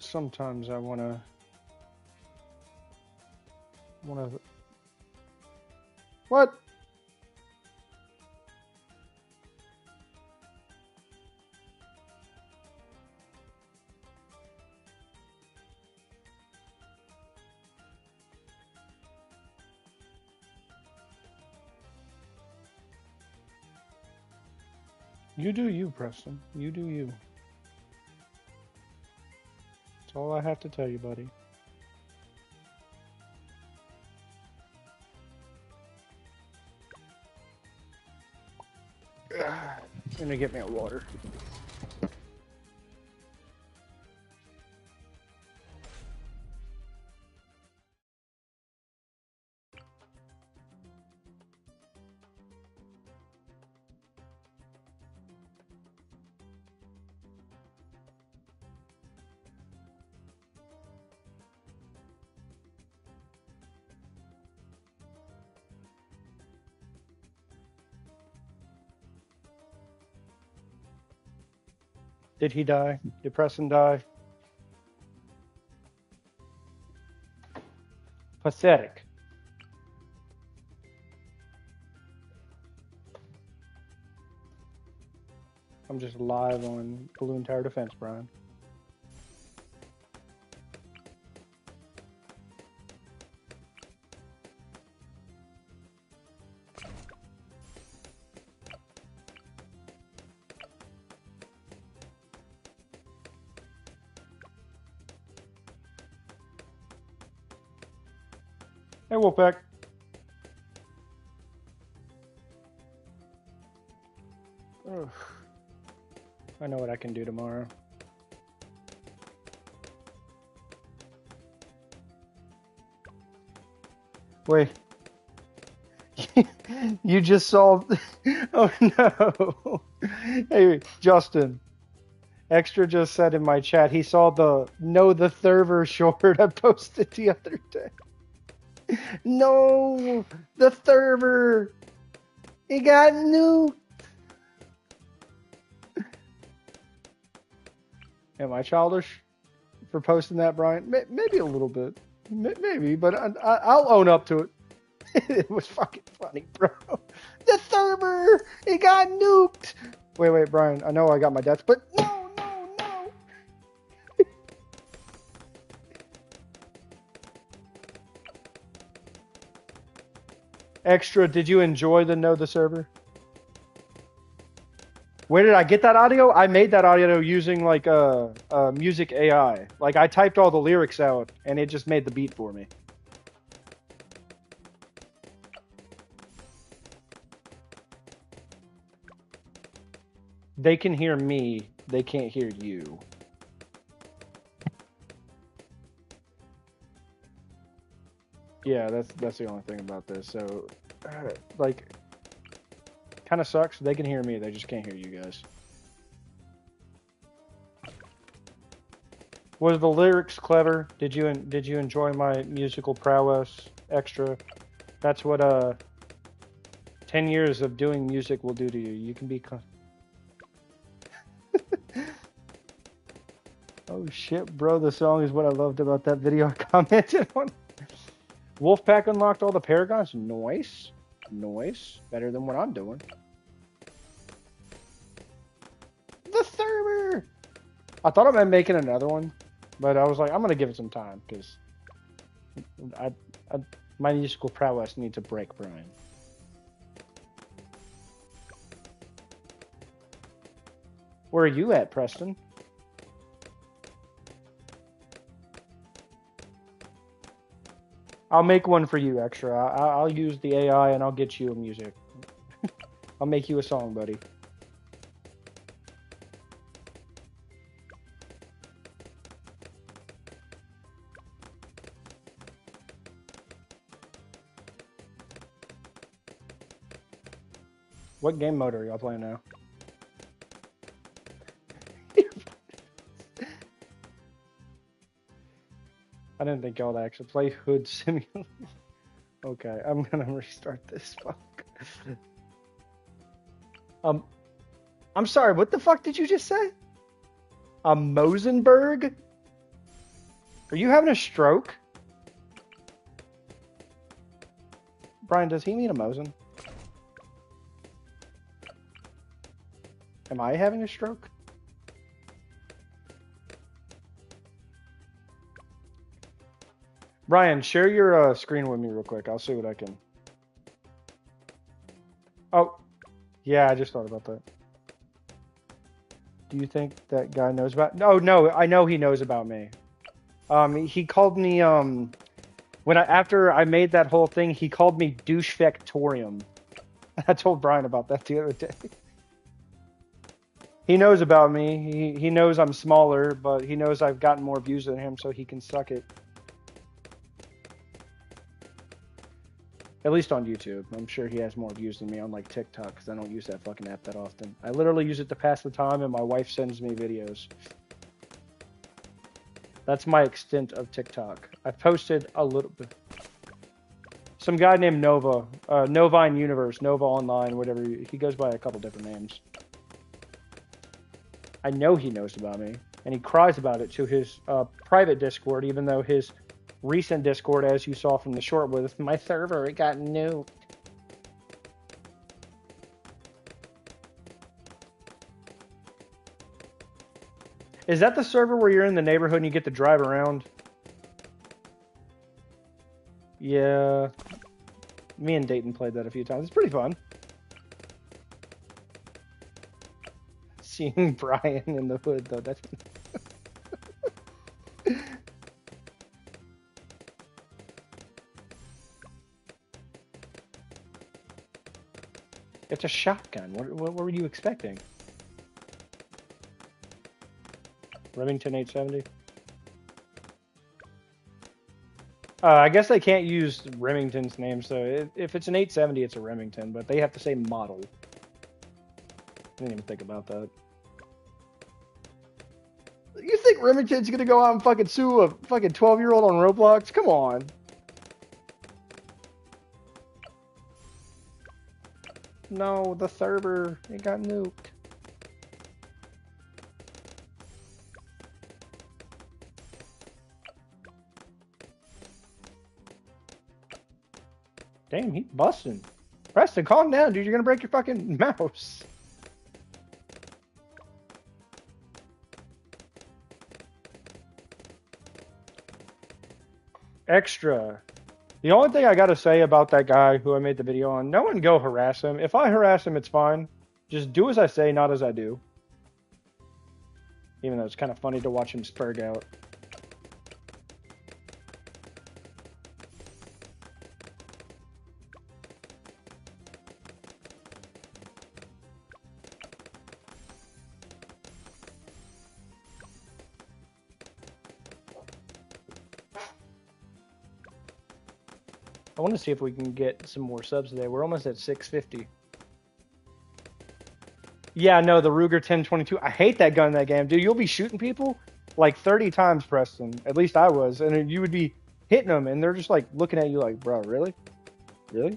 Sometimes I wanna what? You do you, Preston. You do you. That's all I have to tell you, buddy. I'm gonna get me a water. Did he die? Did Preston die? Pathetic. I'm just live on Balloon Tower Defense, Brian. Hey, Wolfpack. Ugh. I know what I can do tomorrow. Wait. You just saw... Oh, no. Hey, Justin. Extra just said in my chat he saw the No the Thurver short I posted the other day. No! The Thurver! He got nuked! Am I childish for posting that, Brian? Maybe a little bit. Maybe, but I'll own up to it. It was fucking funny, bro. The Thurber! He got nuked! Wait, Brian. I know I got my deaths, but no! Extra, did you enjoy the Know the Server? Where did I get that audio? I made that audio using like a music AI. Like I typed all the lyrics out and it just made the beat for me. They can hear me, they can't hear you. Yeah, that's the only thing about this. So, like, kind of sucks. They can hear me, they just can't hear you guys. Was the lyrics clever? Did you enjoy my musical prowess? Extra. That's what 10 years of doing music will do to you. You can be. Oh shit, bro! The song is what I loved about that video I commented on. Wolfpack unlocked all the paragons. Nice. Better than what I'm doing. The Thurber! I thought about making another one, but I was like, I'm gonna give it some time because my musical prowess needs a break, Brian. Where are you at, Preston? I'll make one for you, Extra. I'll use the AI and I'll get you a music. I'll make you a song, buddy. What game mode are y'all playing now? I didn't think y'all would actually play Hood Simulator. Okay, I'm gonna restart this. Fuck. I'm sorry, what the fuck did you just say? A Mosenberg? Are you having a stroke? Brian, does he mean a Mosin? Am I having a stroke? Brian, share your screen with me real quick. I'll see what I can. Oh, yeah, I just thought about that. Do you think that guy knows about? No, I know he knows about me. He called me after I made that whole thing, he called me douchefactorium. I told Brian about that the other day. He knows about me. He knows I'm smaller, but he knows I've gotten more views than him, so he can suck it. At least on YouTube. I'm sure he has more views than me on like TikTok, because I don't use that fucking app that often. I literally use it to pass the time, and my wife sends me videos. That's my extent of TikTok. I've posted a little bit. Some guy named Nova, Novine Universe, Nova Online, whatever. He goes by a couple different names. I know he knows about me, and he cries about it to his private Discord, even though his recent Discord, as you saw from the short, was my server, it got nuked. Is that the server where you're in the neighborhood and you get to drive around? Yeah. Me and Dayton played that a few times. It's pretty fun. Seeing Brian in the hood, though, that's... It's a shotgun. What were you expecting? Remington 870? I guess they can't use Remington's name, so if it's an 870, it's a Remington, but they have to say model. I didn't even think about that. You think Remington's gonna go out and fucking sue a fucking 12-year-old on Roblox? Come on. No, the server, it got nuked. Damn, he's busting. Preston, calm down, dude. You're gonna break your fucking mouse. Extra. The only thing I gotta say about that guy who I made the video on, no one go harass him. If I harass him, it's fine. Just do as I say, not as I do. Even though it's kind of funny to watch him spurg out. I want to see if we can get some more subs today. We're almost at 650. Yeah, no, the Ruger 1022. I hate that gun in that game, dude. You'll be shooting people like 30 times, Preston. At least I was. And you would be hitting them, and they're just like looking at you like, bro, really? Really?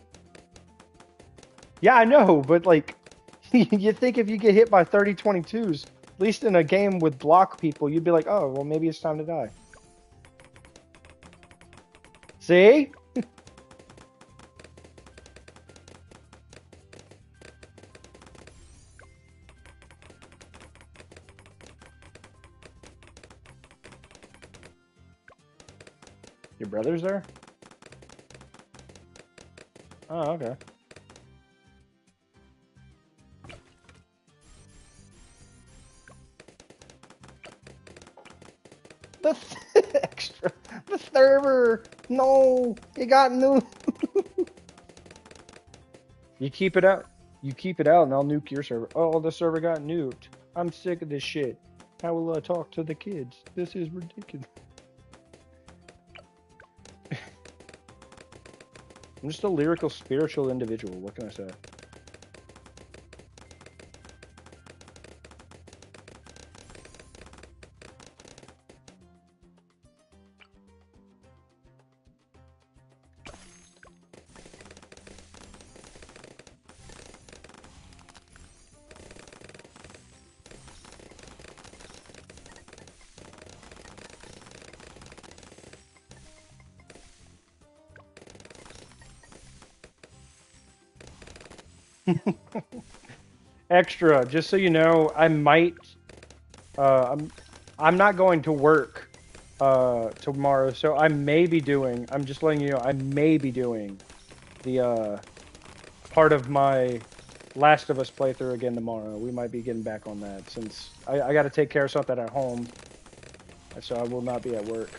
Yeah, I know, but like, you think if you get hit by 30 22s, at least in a game with block people, you'd be like, oh, well, maybe it's time to die. See? Your brother's there? Oh, okay. The extra. The server. No, it got nuked. You keep it out. You keep it out, and I'll nuke your server. Oh, the server got nuked. I'm sick of this shit. How will I talk to the kids? This is ridiculous. I'm just a lyrical, spiritual individual. What can I say? Extra, just so you know, I might. Uh, I'm not going to work tomorrow, so I may be doing. I'm just letting you know, I may be doing the part of my Last of Us playthrough again tomorrow. We might be getting back on that since I got to take care of something at home, so I will not be at work.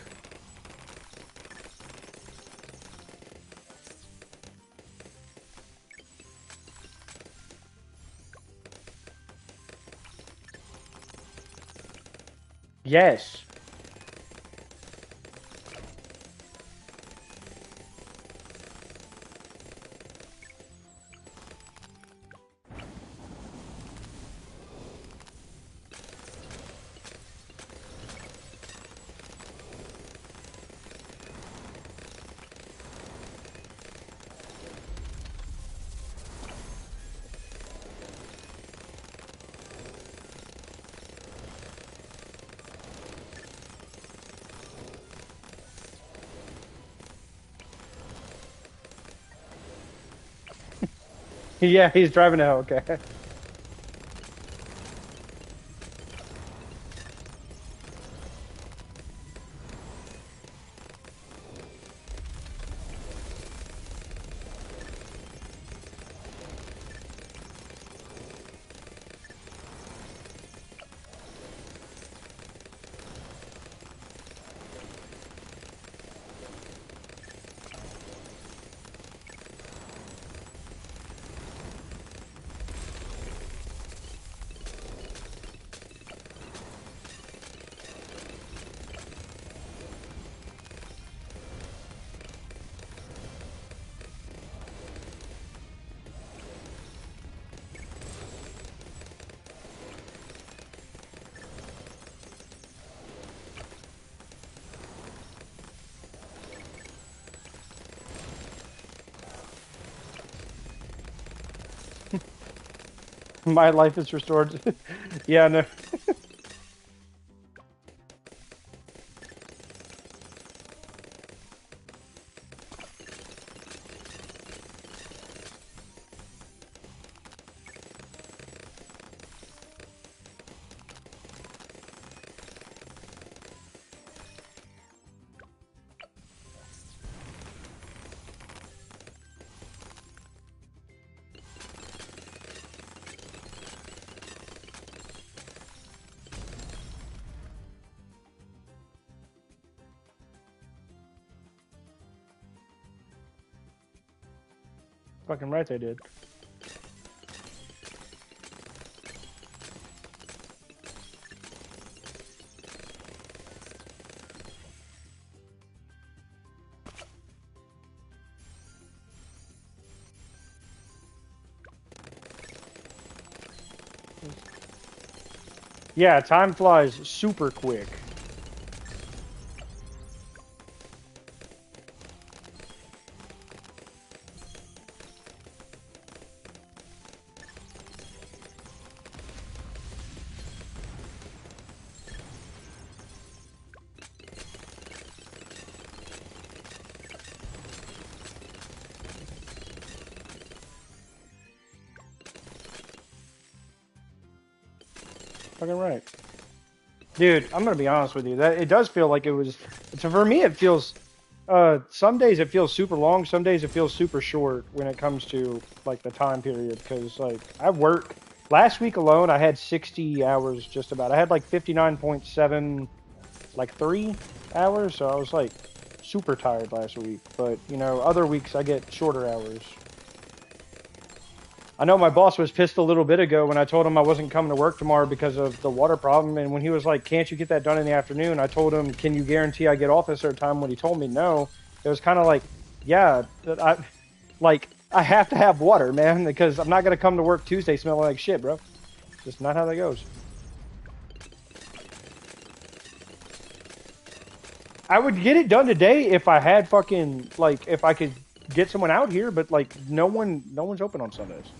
Yes. Yeah, he's driving a Hellcat. My life is restored. Yeah, no. Fucking right they did. Yeah, time flies super quick. Fucking right. Dude, I'm gonna be honest with you. That it does feel like it was. So for me, it feels. Some days it feels super long. Some days it feels super short when it comes to like the time period. Because like I work. Last week alone, I had 60 hours just about. I had like 59.7, like 3 hours. So I was like super tired last week. But you know, other weeks I get shorter hours. I know my boss was pissed a little bit ago when I told him I wasn't coming to work tomorrow because of the water problem. And when he was like, "Can't you get that done in the afternoon?" I told him, "Can you guarantee I get off at a certain time?" When he told me no, it was kind of like, "Yeah, I have to have water, man, because I'm not gonna come to work Tuesday smelling like shit, bro. Just not how that goes." I would get it done today if I had fucking like if I could get someone out here, but like no one's open on Sundays.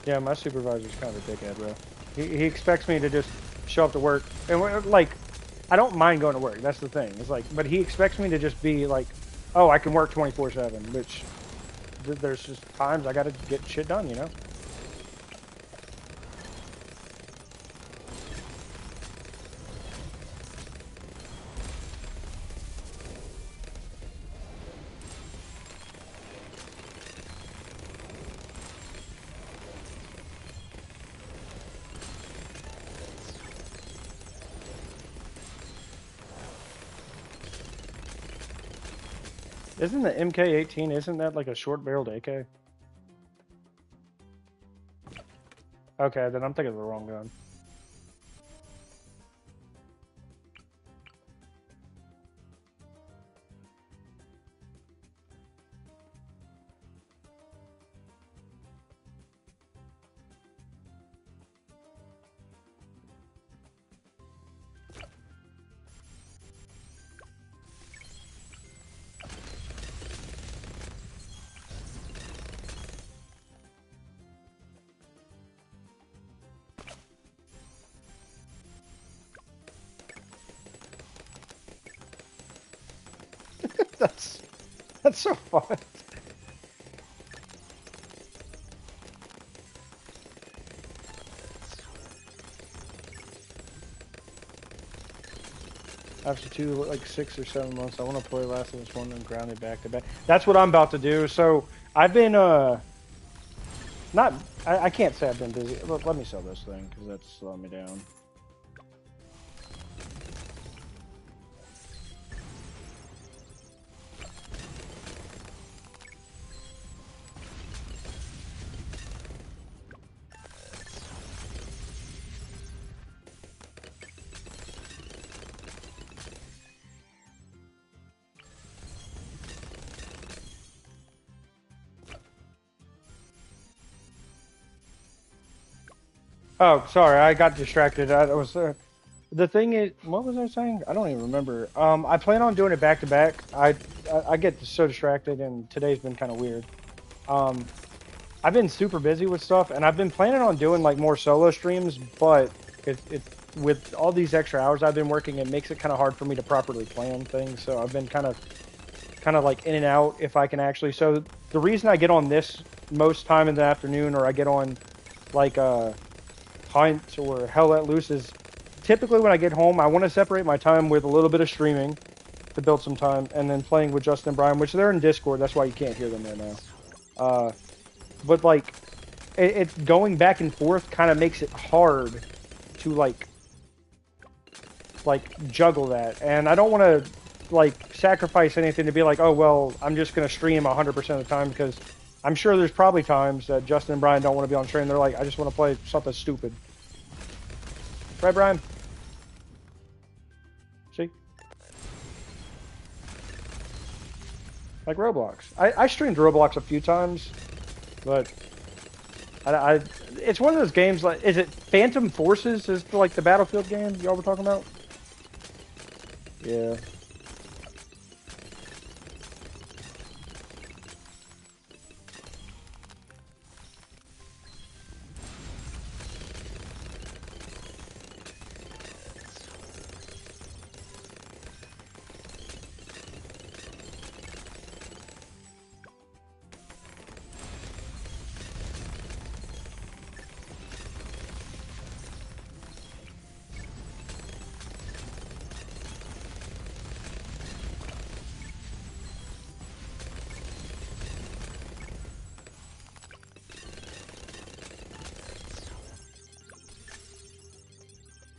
Yeah, my supervisor's kind of a dickhead, bro. He expects me to just show up to work, and like, I don't mind going to work. That's the thing. It's like, but he expects me to just be like, oh, I can work 24/7, which there's just times I got to get shit done, you know. Isn't the MK18? Isn't that like a short-barreled AK? Okay, then I'm thinking of the wrong gun. that's that's so fun. After like 6 or 7 months, I want to play Last of Us 1 and grounded back to back. That's what I'm about to do. So I've been not I can't say I've been busy. Let me sell this thing because that's slowing me down. Oh, sorry, I got distracted. I was the thing is, what was I saying? I don't even remember. I plan on doing it back to back. I get so distracted, and today's been kind of weird. Um, I've been super busy with stuff, and I've been planning on doing like more solo streams, but it with all these extra hours I've been working, it makes it kind of hard for me to properly plan things. So I've been kind of like in and out if I can actually. So the reason I get on this most time in the afternoon, or I get on like Hunt or Hell Let Loose, is typically when I get home, I want to separate my time with a little bit of streaming to build some time, and then playing with Justin and Brian, which they're in Discord. That's why you can't hear them right now. But like, it's going back and forth kind of makes it hard to like juggle that, and I don't want to like sacrifice anything to be like, oh well, I'm just gonna stream 100% of the time, because I'm sure there's probably times that Justin and Brian don't want to be on stream. They're like, I just want to play something stupid. Right, Brian? See? Like Roblox. I streamed Roblox a few times, but it's one of those games like, is it Phantom Forces? Is like the Battlefield game y'all were talking about? Yeah.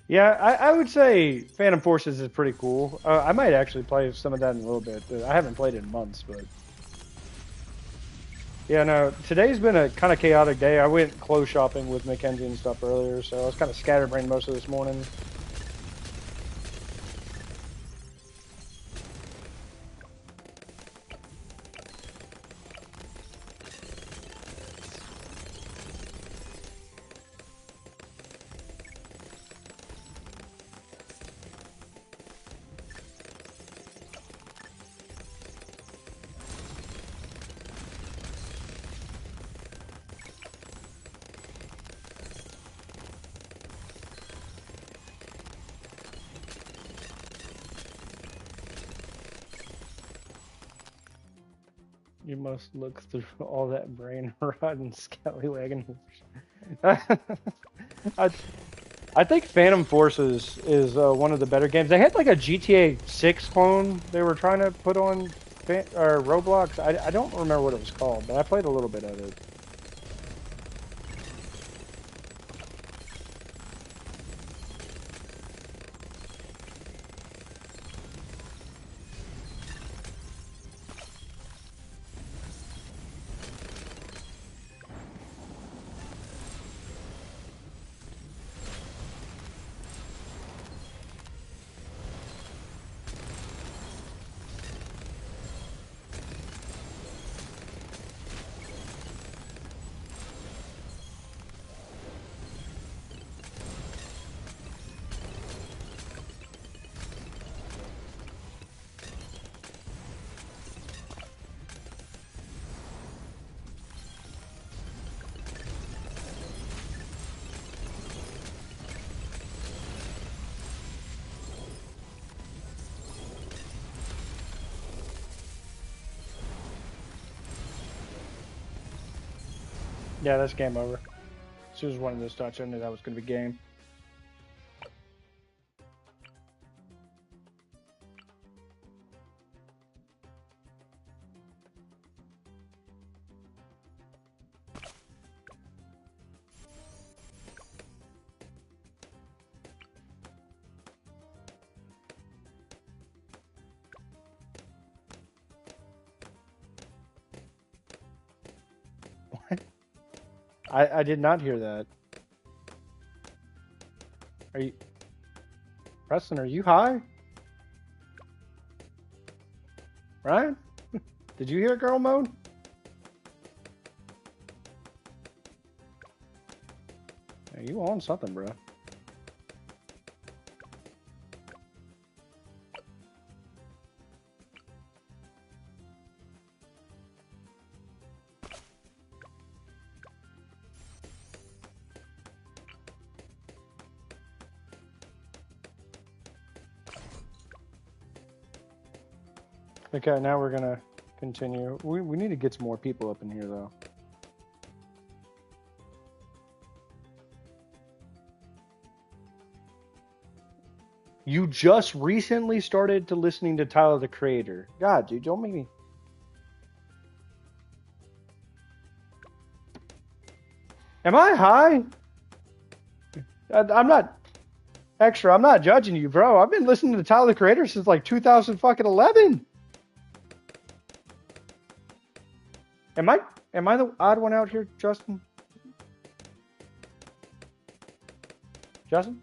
Yeah, I would say Phantom Forces is pretty cool. I might actually play some of that in a little bit. I haven't played it in months, but yeah, no. Today's been a kind of chaotic day. I went clothes shopping with Mackenzie and stuff earlier, so I was kind of scatterbrained most of this morning. You must look through all that brain rot and scallywagging. I I think Phantom Forces is one of the better games. They had like a GTA 6 clone they were trying to put on or Roblox. I don't remember what it was called, but I played a little bit of it. Yeah, that's game over. As soon as one of those touched, I knew that was going to be game. What? I did not hear that. Are you, Preston? Are you high? Ryan? Did you hear girl mode? Are you on something, bro? Okay, now we're gonna continue. We need to get some more people up in here, though. You just recently started to listening to Tyler the Creator. God, dude, don't make me. Am I high? I'm not extra. I'm not judging you, bro. I've been listening to Tyler the Creator since like 2011. Am I the odd one out here, Justin? Justin?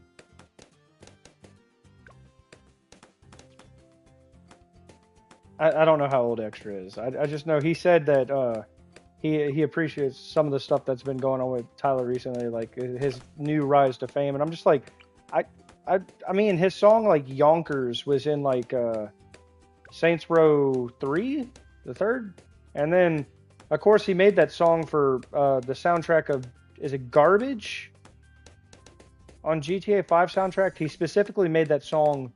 I don't know how old Extra is. I just know he said that he appreciates some of the stuff that's been going on with Tyler recently, like his new rise to fame. And I'm just like, I I mean, his song like Yonkers was in like Saints Row 3, the third, and then of course he made that song for the soundtrack of, is it Garbage? On GTA 5 soundtrack, he specifically made that song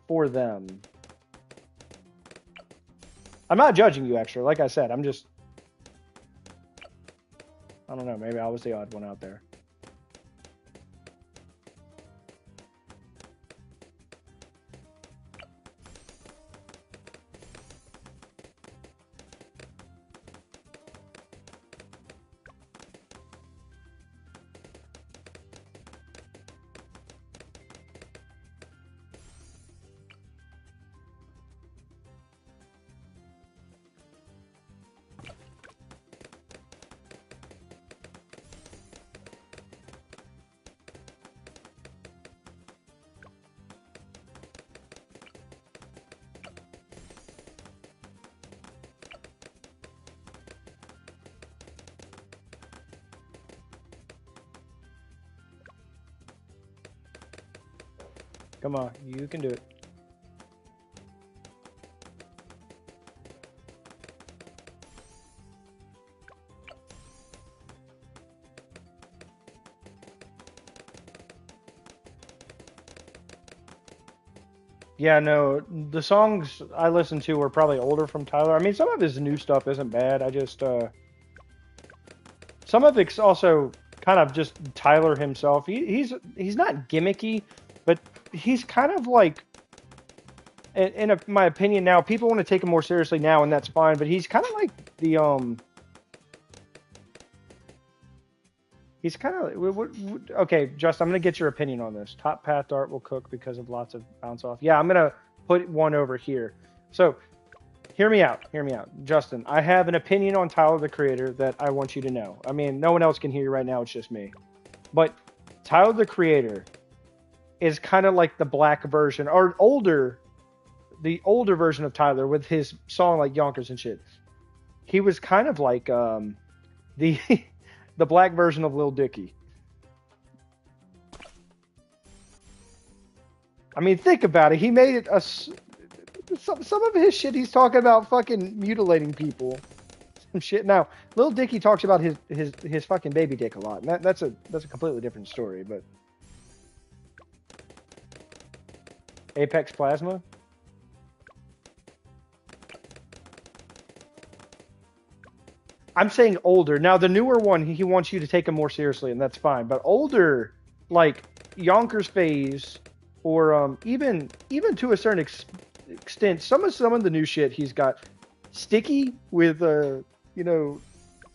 for them. I'm not judging you, Extra. Like I said, I'm just, I don't know, maybe I was the odd one out there. Come on, you can do it. Yeah, no, the songs I listened to were probably older from Tyler. I mean, some of his new stuff isn't bad. I just some of it's also kind of just Tyler himself. He's not gimmicky, but he's kind of like, in my opinion now, people want to take him more seriously now, and that's fine. But he's kind of like the he's kind of okay. Justin, I'm gonna get your opinion on this. Top path dart will cook because of lots of bounce off. Yeah, I'm gonna put one over here. So hear me out. Hear me out. Justin, I have an opinion on Tyler the Creator that I want you to know. I mean, no one else can hear you right now. It's just me. But Tyler the Creator is kind of like the black version, or older, the older version of Tyler with his song like Yonkers and shit. He was kind of like the the black version of Lil Dicky. I mean, think about it. He made it a some of his shit. He's talking about fucking mutilating people. Some shit. Now, Lil Dicky talks about his fucking baby dick a lot, and that's a completely different story. But Apex Plasma. I'm saying older. Now, the newer one, he wants you to take him more seriously, and that's fine. But older, like Yonkers Phase, or even to a certain extent, some of the new shit he's got, Sticky with you know,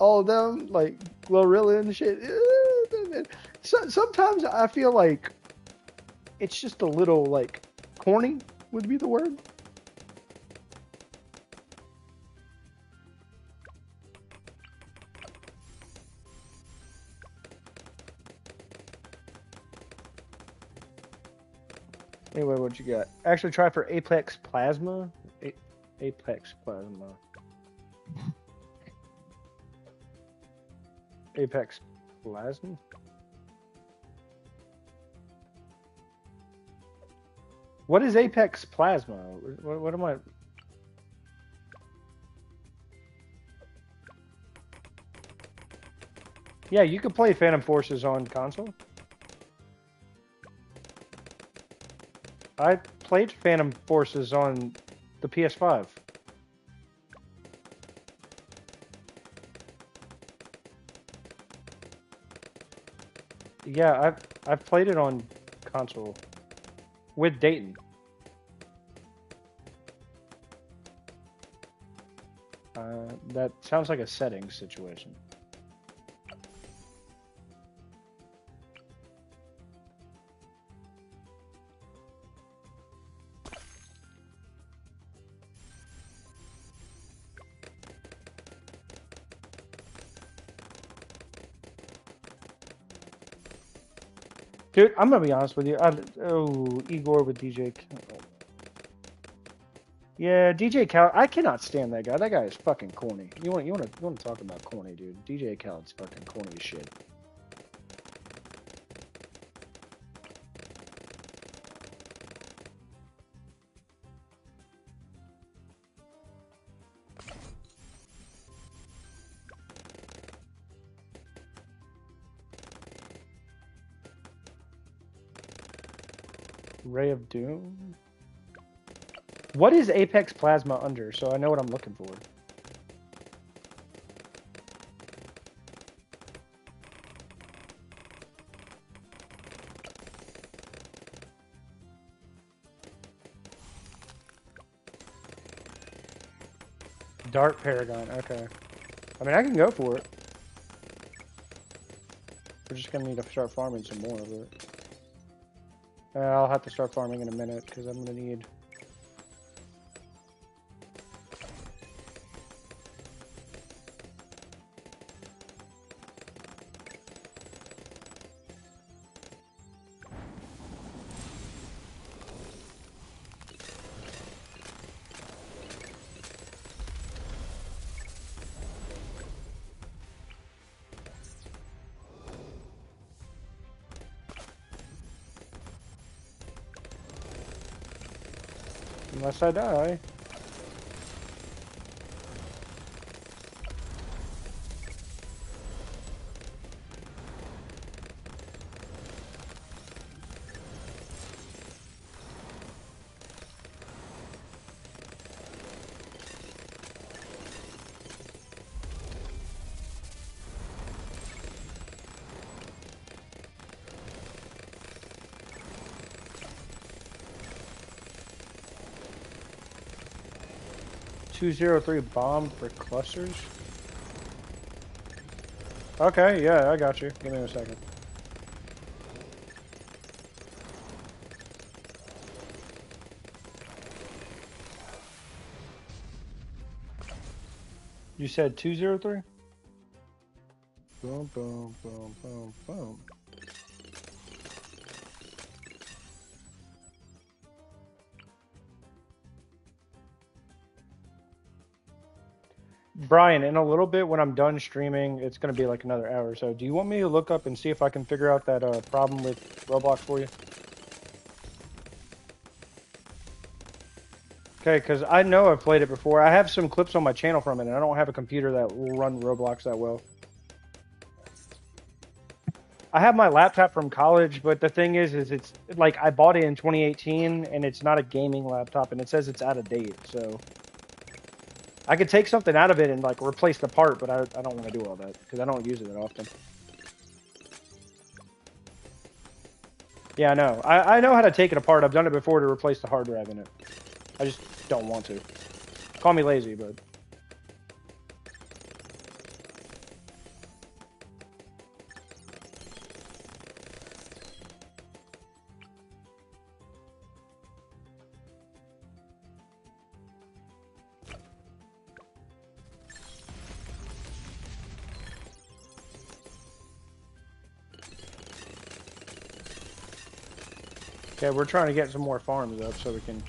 all of them like Glorilla and shit. So, sometimes I feel like it's just a little like corny would be the word. Anyway, what you got? Actually, try for Apex Plasma. Apex Plasma. Apex Plasma. What is Apex Plasma? What am I? Yeah, you could play Phantom Forces on console. I played Phantom Forces on the PS5. Yeah, I've played it on console with Dayton. That sounds like a settings situation. Dude, I'm gonna be honest with you. Igor with DJ. Yeah, DJ Khaled. I cannot stand that guy. That guy is fucking corny. You want to talk about corny, dude? DJ Khaled's fucking corny as shit. Ray of Doom. What is Apex Plasma under? So I know what I'm looking for. Dark Paragon. Okay. I mean, I can go for it. We're just gonna need to start farming some more of it. I'll have to start farming in a minute because I'm gonna need. Unless I die. 203 bomb for clusters. Okay, yeah, I got you. Give me a second. You said 203? Boom, boom, boom, boom, boom. Brian, in a little bit when I'm done streaming, it's going to be like another hour or so. Do you want me to look up and see if I can figure out that problem with Roblox for you? Okay, because I know I've played it before. I have some clips on my channel from it, and I don't have a computer that will run Roblox that well. I have my laptop from college, but the thing is it's like I bought it in 2018, and it's not a gaming laptop, and it says it's out of date, so... I could take something out of it and like replace the part, but I don't want to do all that because I don't use it that often. Yeah, I know. I know how to take it apart. I've done it before to replace the hard drive in it. I just don't want to. Call me lazy, but... Okay, we're trying to get some more farms up so we can...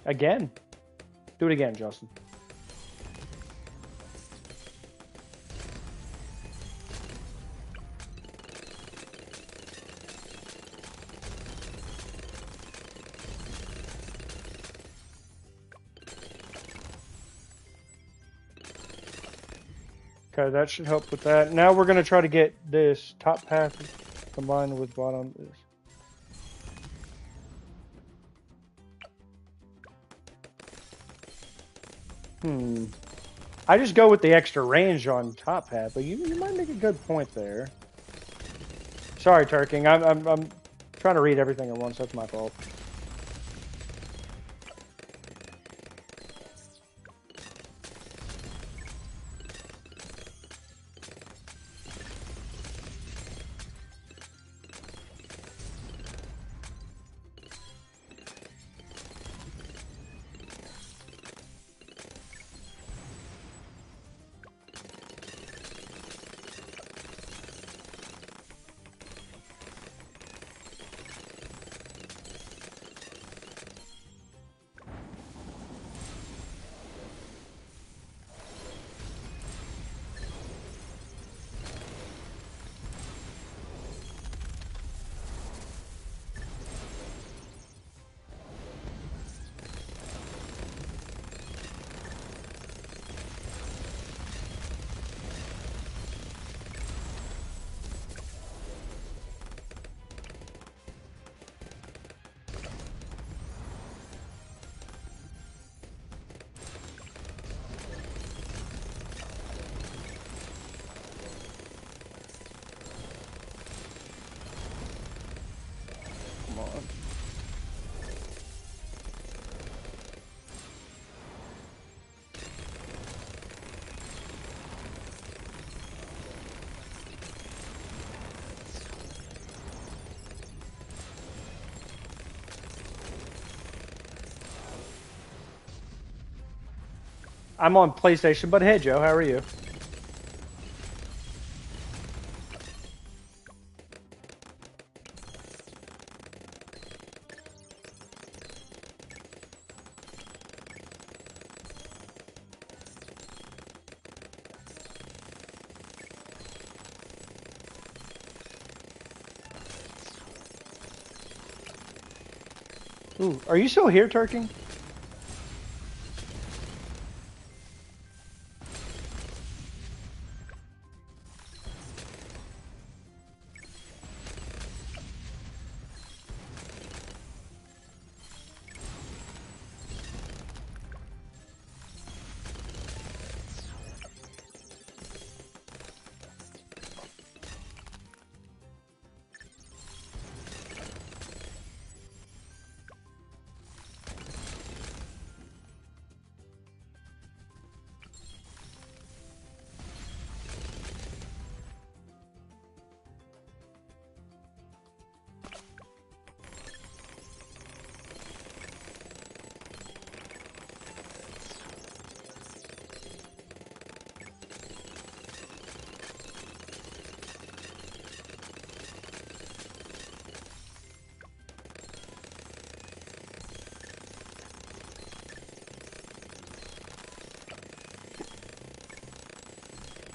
Again? Do it again, Justin. Okay, that should help with that. Now we're going to try to get this top path combined with bottom. I just go with the extra range on top path, but you might make a good point there. Sorry, Turking. I'm trying to read everything at once. That's my fault. I'm on PlayStation, but hey, Joe, how are you? Ooh, are you still here, Turking?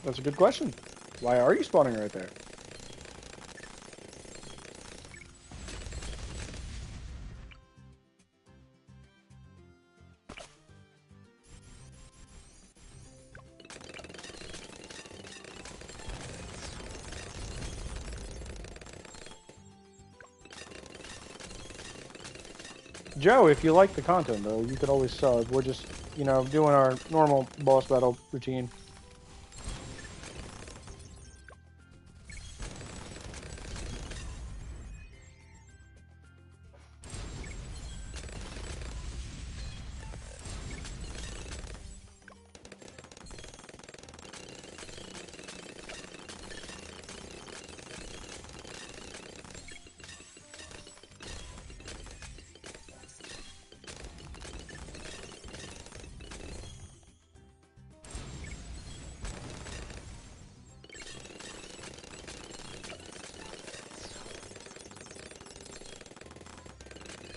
That's a good question. Why are you spawning right there? Joe, if you like the content, though, you could always sub. We're just, you know, doing our normal boss battle routine.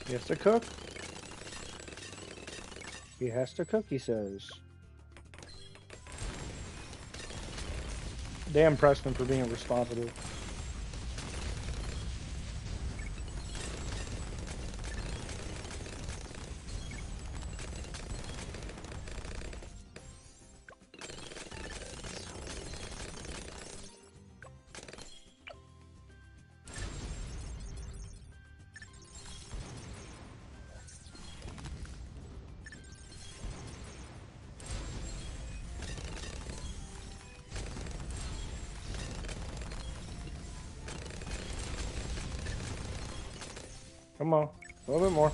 He has to cook. He has to cook, he says. Damn Preston for being responsible. Come on, a little bit more.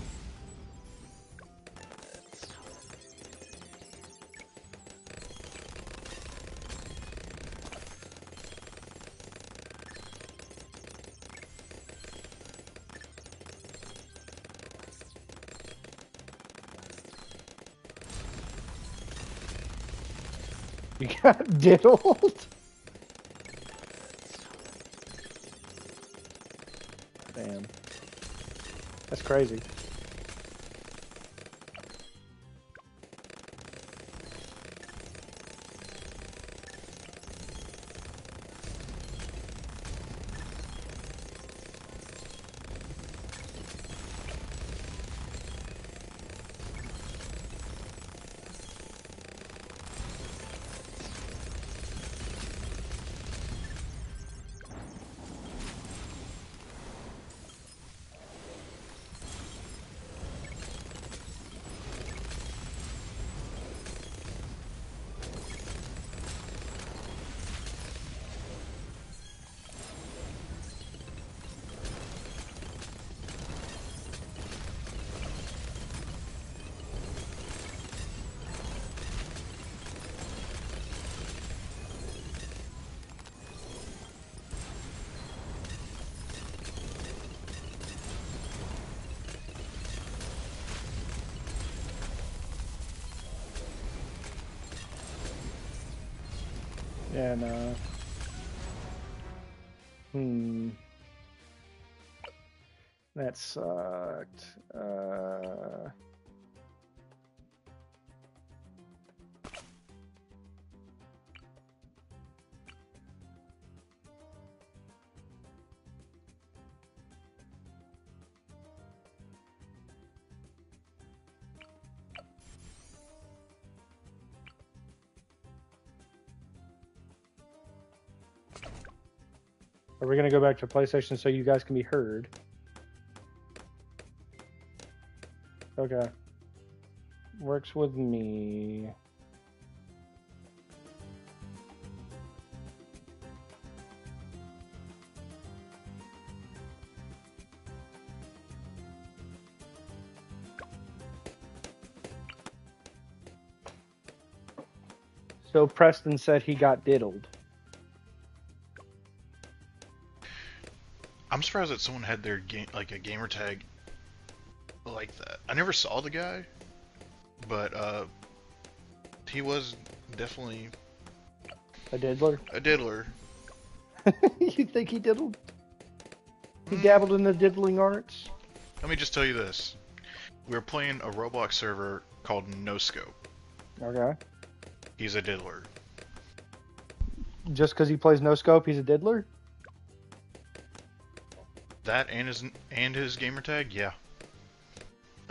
You got diddled? Damn. That's crazy. Yeah, no. That sucked. Are we gonna go back to PlayStation so you guys can be heard? Okay. Works with me. So Preston said he got diddled. I'm surprised that someone had their game like a gamer tag like that. I never saw the guy, but he was definitely A diddler? a diddler. You think he diddled? He dabbled in the diddling arts? Let me just tell you this. We were playing a Roblox server called No Scope. Okay. He's a diddler. just because he plays no scope, he's a diddler? That and his gamer tag, yeah.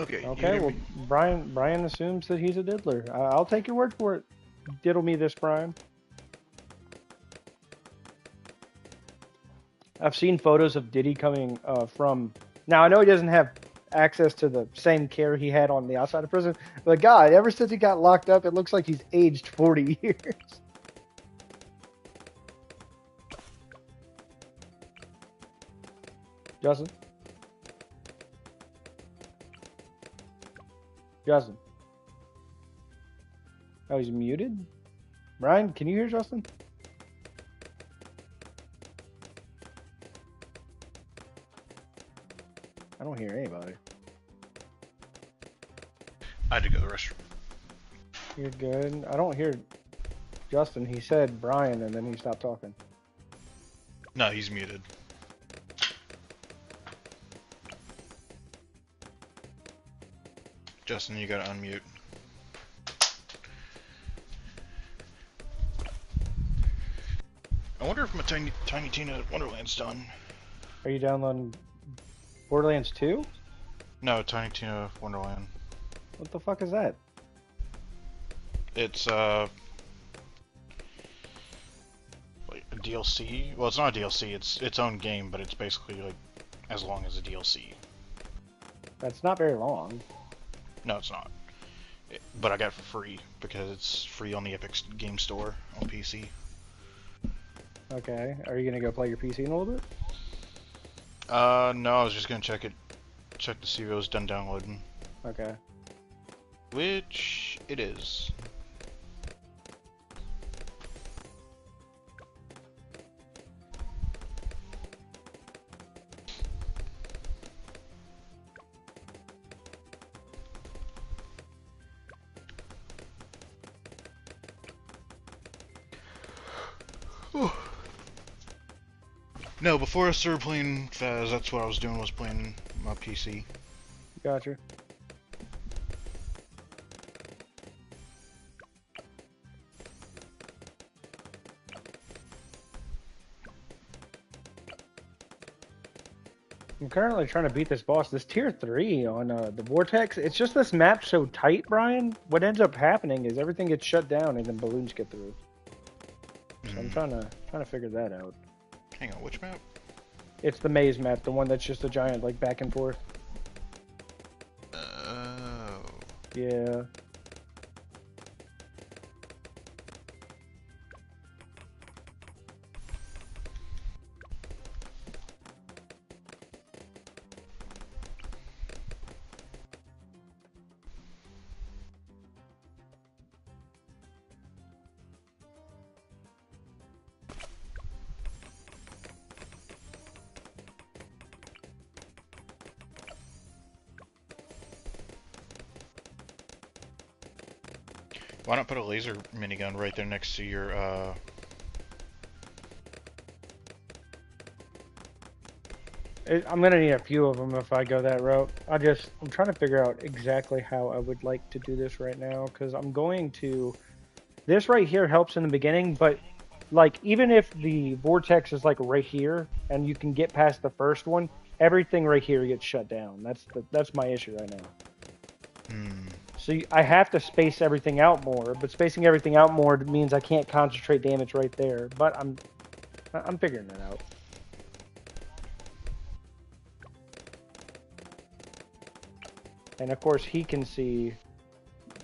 Okay. Okay, well, Brian assumes that he's a diddler. I'll take your word for it. Diddle me this, Brian. I've seen photos of Diddy coming from... Now, I know he doesn't have access to the same care he had on the outside of prison, but God, ever since he got locked up, it looks like he's aged 40 years. Justin? Justin? Oh, he's muted? Brian, can you hear Justin? I don't hear anybody. I had to go to the restroom. You're good. I don't hear Justin. He said Brian and then he stopped talking. No, he's muted. Justin, you gotta unmute. I wonder if my Tiny Tina Wonderland's done. Are you downloading Borderlands 2? No, Tiny Tina Wonderland. What the fuck is that? It's like a DLC. Well, it's not a DLC. It's its own game, but it's basically like as long as a DLC. That's not very long. No, it's not. But I got it for free because it's free on the Epic Game Store on PC. Okay. Are you gonna go play your PC in a little bit? No, I was just gonna check to see if it was done downloading. Okay. Which it is. No, before I started playing Faz, that's what I was doing, was playing my PC. Gotcha. I'm currently trying to beat this boss. This tier 3 on the Vortex, it's just this map so tight, Brian. What ends up happening is everything gets shut down and then balloons get through. So I'm trying to figure that out. Hang on, which map? It's the maze map, the one that's just a giant, like, back and forth. Oh. Yeah. Why not put a laser minigun right there next to your, I'm gonna need a few of them if I go that route. I'm trying to figure out exactly how I would like to do this right now, because I'm going to... This right here helps in the beginning, but, like, even if the vortex is, like, right here, and you can get past the first one, everything right here gets shut down. That's my issue right now. So I have to space everything out more, but spacing everything out more means I can't concentrate damage right there. But I'm figuring that out. And of course he can see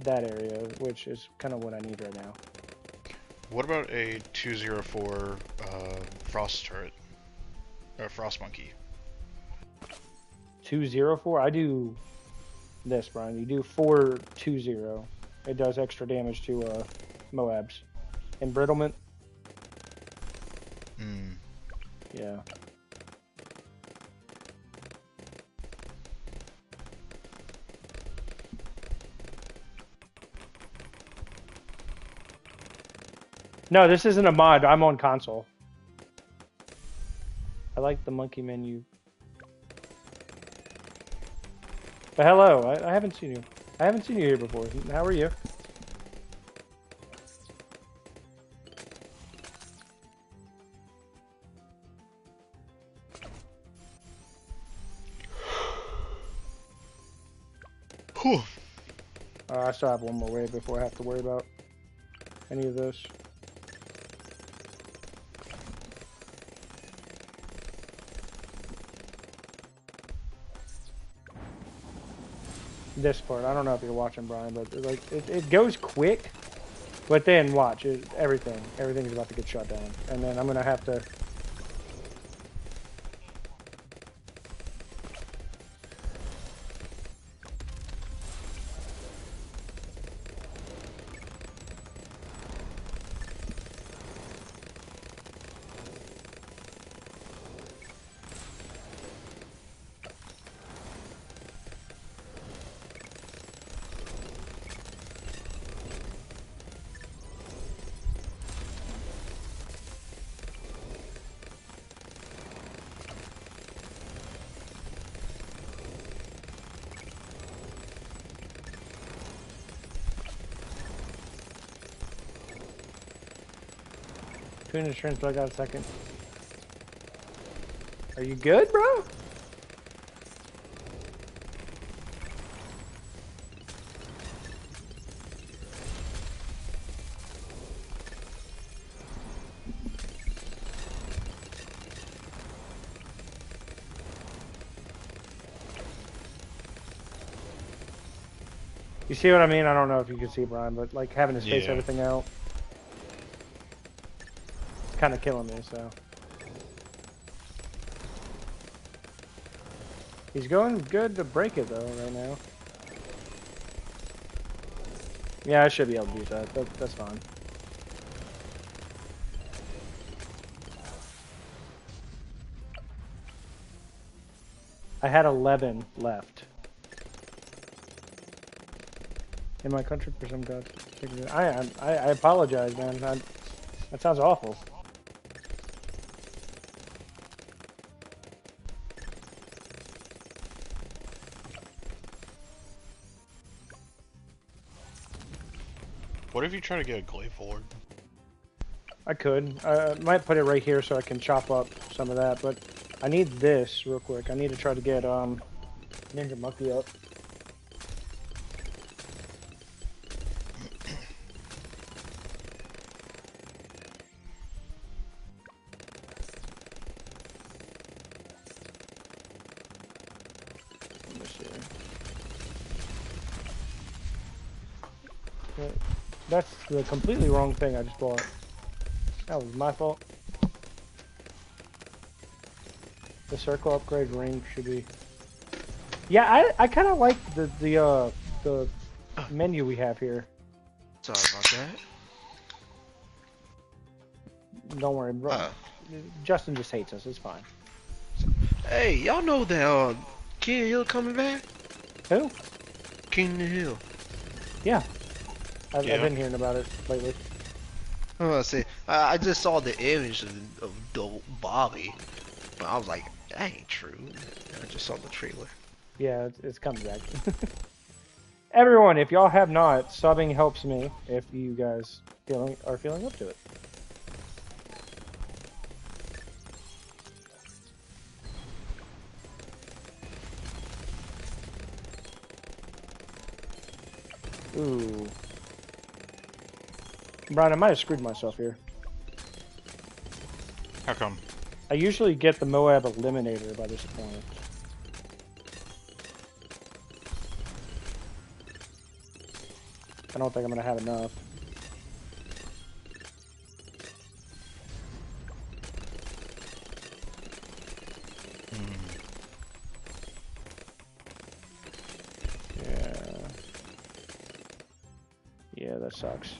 that area, which is kind of what I need right now. What about a 204 frost turret? Or frost monkey? 204? I do this, Brian. You do 420. It does extra damage to Moabs. Embrittlement. Yeah. No, this isn't a mod. I'm on console. I like the monkey menu. But hello, I haven't seen you. I haven't seen you here before. How are you? Whew. I still have one more wave before I have to worry about any of this. This part, I don't know if you're watching, Brian, but like it goes quick, but then watch everything's about to get shut down, and then I'm gonna have to. Tune insurance, but I got a second. Are you good, bro? You see what I mean? I don't know if you can see, Brian, but like having to space everything out, it's kind of killing me. So he's going good to break it though right now. Yeah, I should be able to use that. That's fine. I had 11 left. In my country for some god. I apologize, man. That sounds awful. What if you try to get a glaive forward? I could. I might put it right here so I can chop up some of that, but I need this real quick. I need to try to get Ninja Monkey up. Let me see. That's the completely wrong thing I just bought. That was my fault. The circle upgrade ring should be. Yeah, I kind of like the menu we have here. Sorry about that. Don't worry, bro. Justin just hates us. It's fine. Hey, y'all know that King of the Hill coming back? Who? King of the Hill. Yeah. I've been hearing about it lately. I'm gonna say I just saw the image of Bobby, but I was like, that ain't true. I just saw the trailer. Yeah, it's coming back. Everyone, if y'all have not, subbing helps me if you guys are feeling up to it. Ooh. Brian, I might have screwed myself here. How come? I usually get the Moab Eliminator by this point. I don't think I'm going to have enough. Yeah. Yeah, that sucks.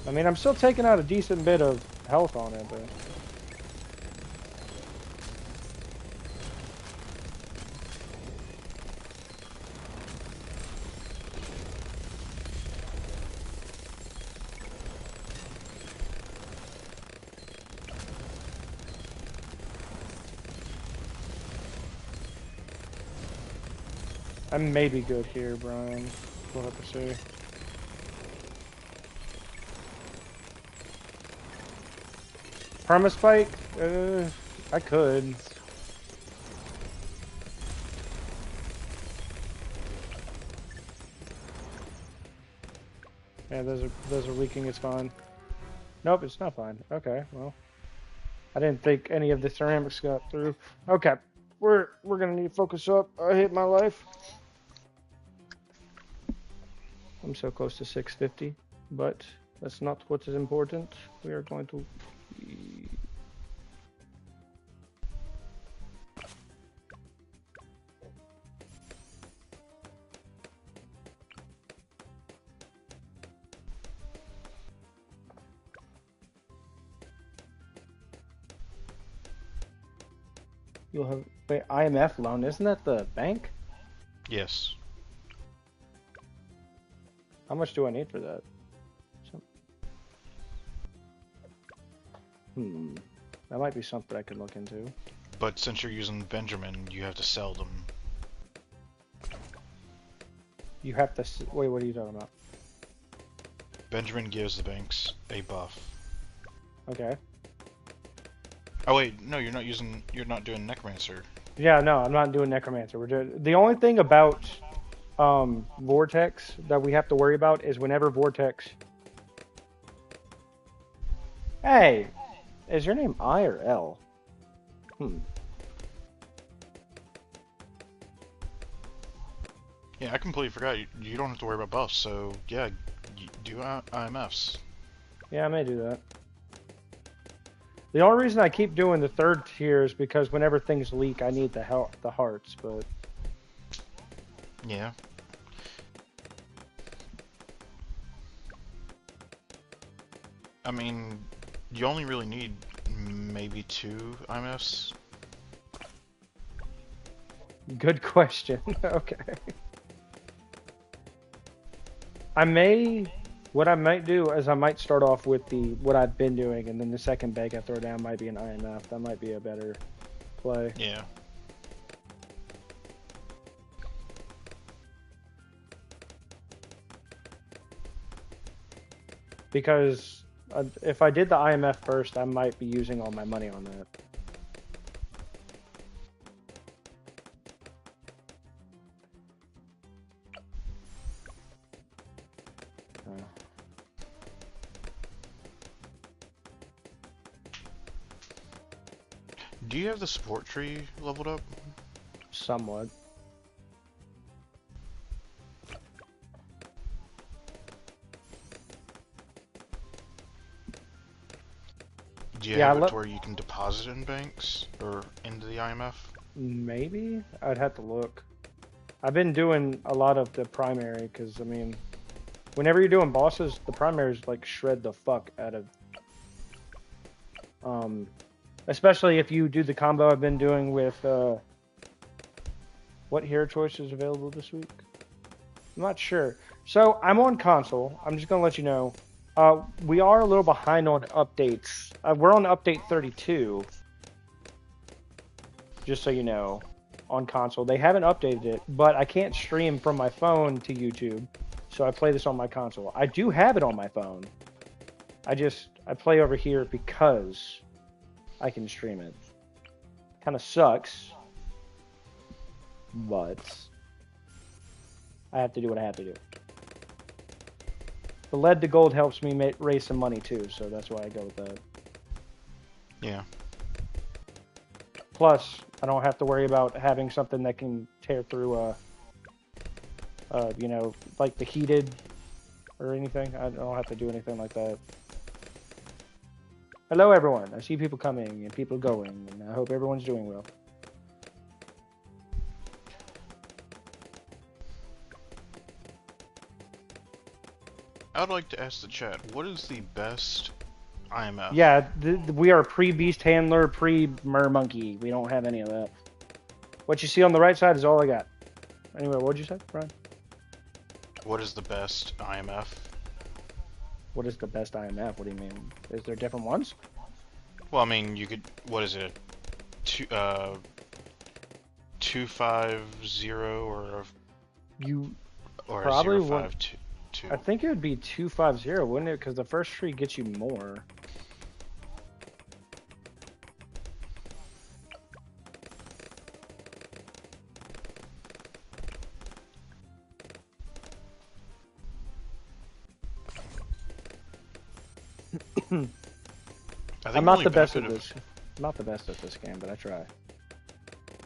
I mean, I'm still taking out a decent bit of health on it, but... I may be good here, Brian. We'll have to see. Permaspike? I could. Yeah, those are leaking. It's fine. Nope, it's not fine. Okay, well, I didn't think any of the ceramics got through. Okay, we're gonna need to focus up. I hate my life. I'm so close to 650, but that's not what is important. We are going to. You'll have wait IMF loan. Isn't that the bank? Yes. How much do I need for that? That might be something I could look into. But since you're using Benjamin, you have to sell them. You have to wait. What are you talking about? Benjamin gives the banks a buff. Okay. Oh wait, no, you're not doing Necromancer. Yeah, no, I'm not doing Necromancer. We're doing the only thing about Vortex that we have to worry about is whenever Vortex. Hey, is your name I or L? Yeah, I completely forgot. You don't have to worry about buffs, so yeah, do IMFs. Yeah, I may do that. The only reason I keep doing the third tier is because whenever things leak, I need the hearts, but... Yeah. I mean, you only really need maybe 2 IMFs. Good question. Okay. What I might do is I might start off with what I've been doing, and then the second bag I throw down might be an IMF. That might be a better play. Yeah. Because if I did the IMF first, I might be using all my money on that. Do you have the support tree leveled up? Somewhat. Do you have it to where you can deposit in banks or into the IMF? Maybe? I'd have to look. I've been doing a lot of the primary because, I mean, whenever you're doing bosses, the primaries like shred the fuck out of. Especially if you do the combo I've been doing with. What hero choice is available this week? I'm not sure. So I'm on console. I'm just gonna let you know. We are a little behind on updates. We're on update 32. Just so you know, on console. They haven't updated it, but I can't stream from my phone to YouTube, so I play this on my console. I do have it on my phone. I play over here because I can stream it. Kind of sucks, but I have to do what I have to do. The lead to gold helps me raise some money too, so that's why I go with that. Yeah. Plus, I don't have to worry about having something that can tear through you know, like the heated or anything. I don't have to do anything like that. Hello, everyone. I see people coming and people going, and I hope everyone's doing well. I would like to ask the chat, what is the best IMF? Yeah, we are pre-beast handler, pre-mer monkey. We don't have any of that. What you see on the right side is all I got. Anyway, what'd you say, Brian? What is the best IMF? What is the best IMF? What do you mean? Is there different ones? Well, I mean, you could. What is it? 250 or You or probably 052. I think it would be 250, wouldn't it? Because the first tree gets you more. I think I'm the not only the best benefit at of this. I'm not the best at this game, but I try.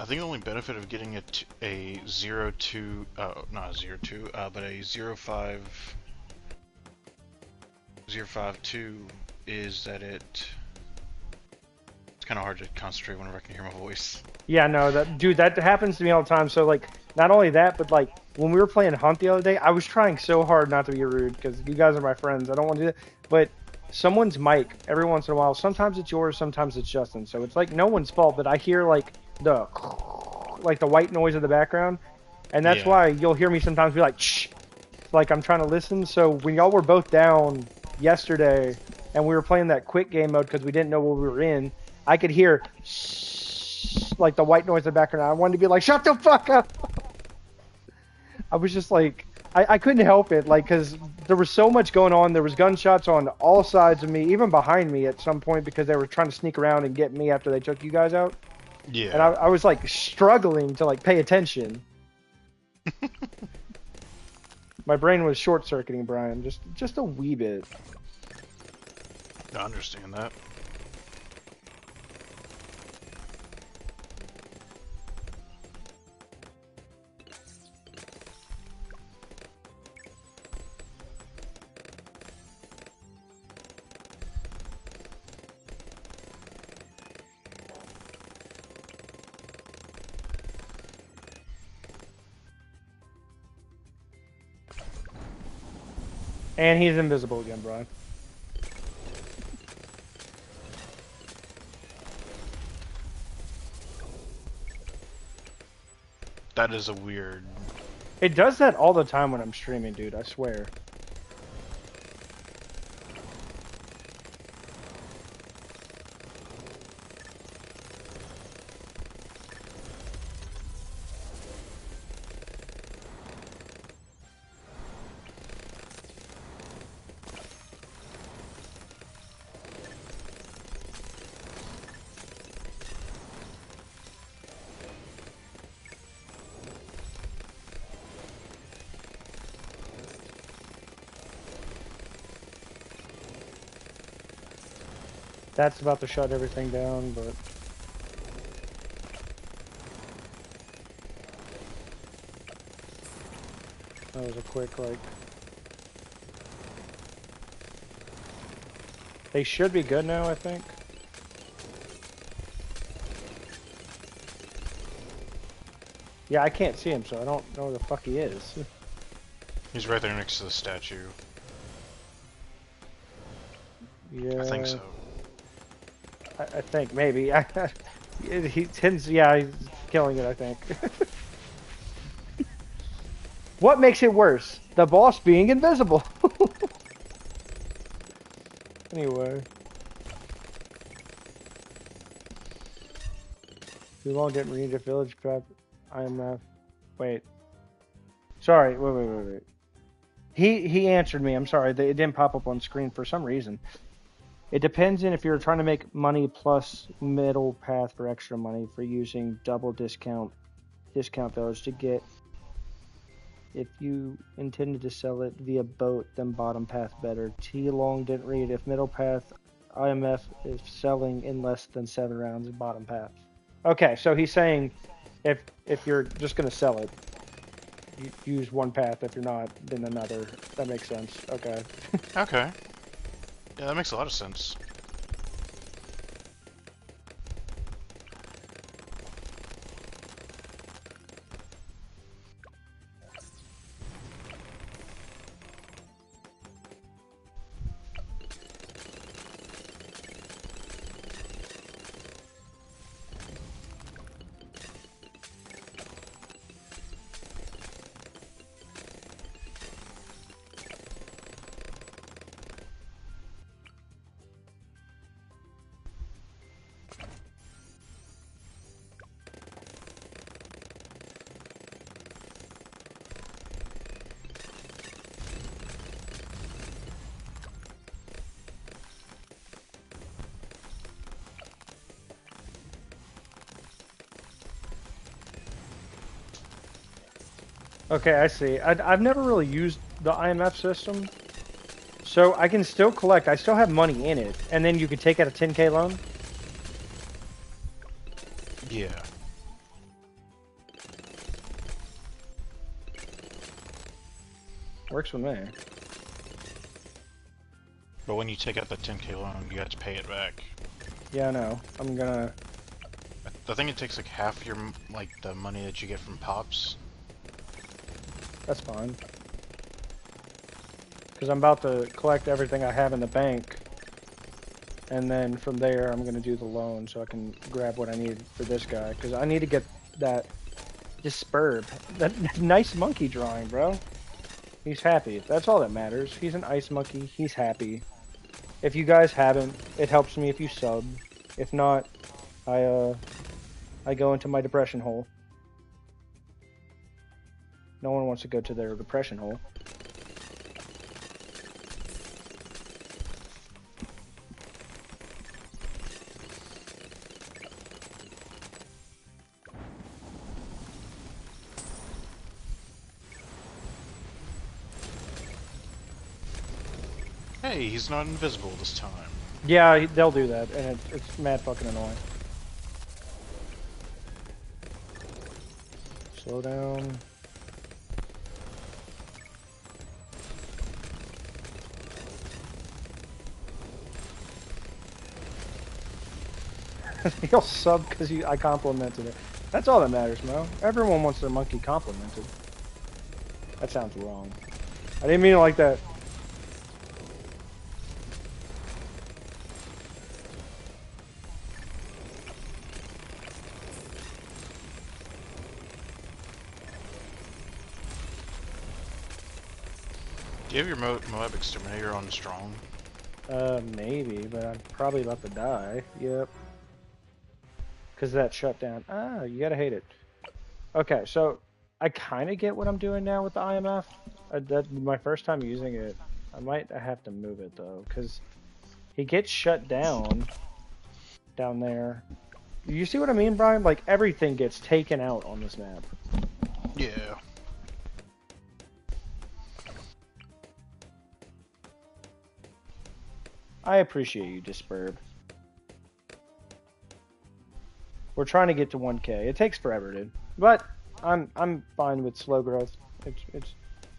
I think the only benefit of getting a 02, not a 02, but a 052 is that it's kind of hard to concentrate whenever I can hear my voice. Yeah, no, that happens to me all the time. So like, not only that, but like when we were playing Hunt the other day, I was trying so hard not to be rude because you guys are my friends. I don't want to do that, but someone's mic every once in a while. Sometimes it's yours, sometimes it's Justin. So it's like no one's fault, but I hear like the like the white noise in the background, and that's Yeah. why you'll hear me sometimes be like, shh, like I'm trying to listen. So when y'all were both down yesterday and we were playing that quick game mode because we didn't know what we were in, I could hear like the white noise in the background. I wanted to be like, shut the fuck up. I was just like, I couldn't help it, like, because there was so much going on. There was gunshots on all sides of me, even behind me at some point because they were trying to sneak around and get me after they took you guys out. Yeah. And I was like struggling to like pay attention. My brain was short circuiting, Brian, just a wee bit. I understand that. And he's invisible again, Brian. That is a weird. It does that all the time when I'm streaming, dude, I swear. That's about to shut everything down, but... That was a quick, like... They should be good now, I think. Yeah, I can't see him, so I don't know where the fuck he is. He's right there next to the statue. Yeah. I think so. I think, maybe. He tends, yeah, he's killing it, I think. What makes it worse? The boss being invisible. Anyway. Too long didn't read the village prep. IMF. Wait. Sorry, wait. He answered me. I'm sorry. It didn't pop up on screen for some reason. It depends on if you're trying to make money plus middle path for extra money for using double discount those to get. If you intended to sell it via boat, then bottom path better. T long didn't read. If middle path IMF is selling in less than 7 rounds, bottom path. Okay, so he's saying if you're just gonna sell it, you use one path. If you're not, then another. That makes sense. Okay. Okay. Yeah, that makes a lot of sense. Okay, I see. I've never really used the IMF system, So I can still collect. I still have money in it, and then you could take out a 10K loan. Yeah. Works with me. But when you take out the 10K loan, you have to pay it back. Yeah, I know. I'm gonna. I think it takes like half your like the money that you get from pops. That's fine. Because I'm about to collect everything I have in the bank, and then from there I'm gonna do the loan so I can grab what I need for this guy. Because I need to get that Disperb, that nice monkey drawing, bro. He's happy. That's all that matters. He's an ice monkey. He's happy. If you guys haven't, it helps me if you sub. If not, I go into my depression hole. No one wants to go to their depression hole. Hey, he's not invisible this time. Yeah, they'll do that, and it's mad fucking annoying. Slow down. He'll sub because I complimented it. That's all that matters, Mo. Everyone wants their monkey complimented. That sounds wrong. I didn't mean it like that. Do you have your Moab Exterminator on strong? Maybe, but I'm probably about to die. Yep. Because that shutdown. Ah, you gotta hate it. Okay, so I kind of get what I'm doing now with the IMF. That's my first time using it. I might have to move it though, because he gets shut down there. You see what I mean, Brian? Like everything gets taken out on this map. Yeah. I appreciate you, Disperb. We're trying to get to 1K. It takes forever, dude. But I'm fine with slow growth.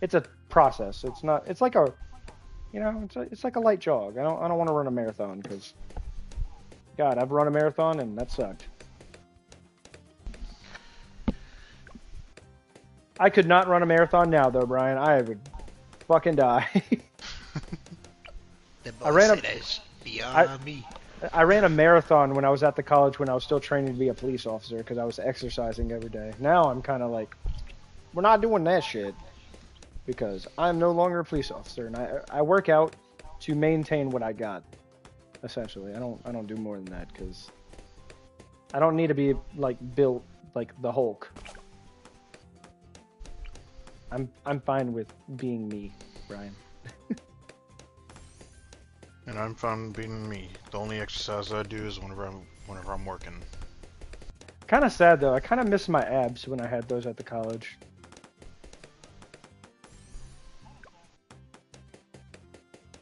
It's a process. It's not. It's like a, you know, it's like a light jog. I don't want to run a marathon because, God, I've run a marathon and that sucked. I could not run a marathon now though, Brian. I would fucking die. I ran me. I ran a marathon when I was at the college when I was still training to be a police officer because I was exercising every day. Now I'm kind of like, we're not doing that shit because I'm no longer a police officer and I work out to maintain what I got. Essentially, I don't do more than that because I don't need to be like built like the Hulk. I'm fine with being me, Brian. And I'm fine being me. The only exercise I do is whenever I'm working. Kind of sad though. I kind of miss my abs when I had those at the college.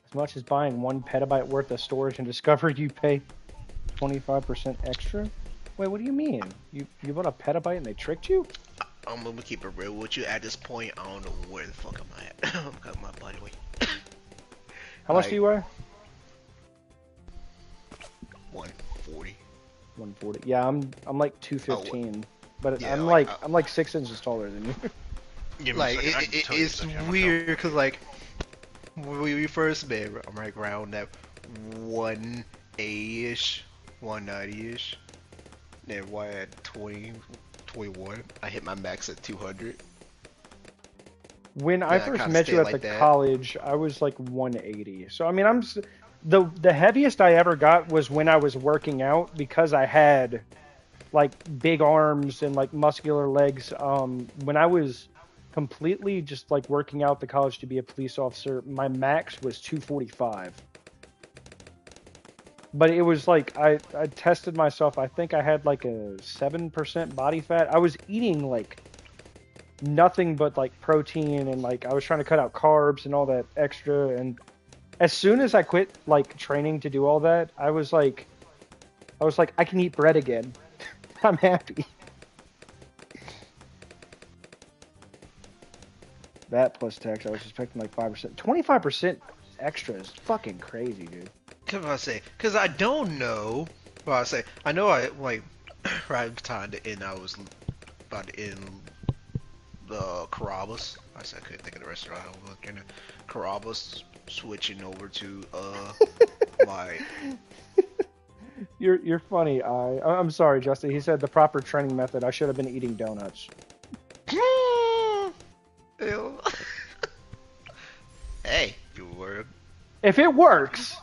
As much as buying 1 petabyte worth of storage and Discover, you pay 25% extra? Wait, what do you mean? You bought a petabyte and they tricked you? I'm gonna keep it real with you. At this point, I don't know where the fuck am I at. I'm cutting my body weight. How much do you weigh? 140. 140. Yeah, I'm like 215, but yeah, I'm like 6 inches taller than you. Give me Like a second, it's weird because like when we first met, I'm like around that 180ish, 190ish. Then why at 20, 21, I hit my max at 200. When I first met you at the college, I was like 180. So I mean, the heaviest I ever got was when I was working out because I had like big arms and like muscular legs. When I was completely just like working out at the college to be a police officer, my max was 245. But it was like I tested myself. I think I had like a 7% body fat. I was eating like nothing but like protein and like I was trying to cut out carbs and all that extra, and as soon as I quit like training to do all that, I was like, I can eat bread again. I'm happy. That plus tax, I was expecting like 5%. 25% extra is fucking crazy, dude. Cause I say, cause I don't know. Well, I say, I know I like right time to end. I was about to end the Carrabba's. I said I couldn't think of the restaurant. I was looking at Carrabba's, switching over to my. You're funny. I'm sorry, Justin. He said the proper training method. I should have been eating donuts. Ew. Hey, you were. If it works.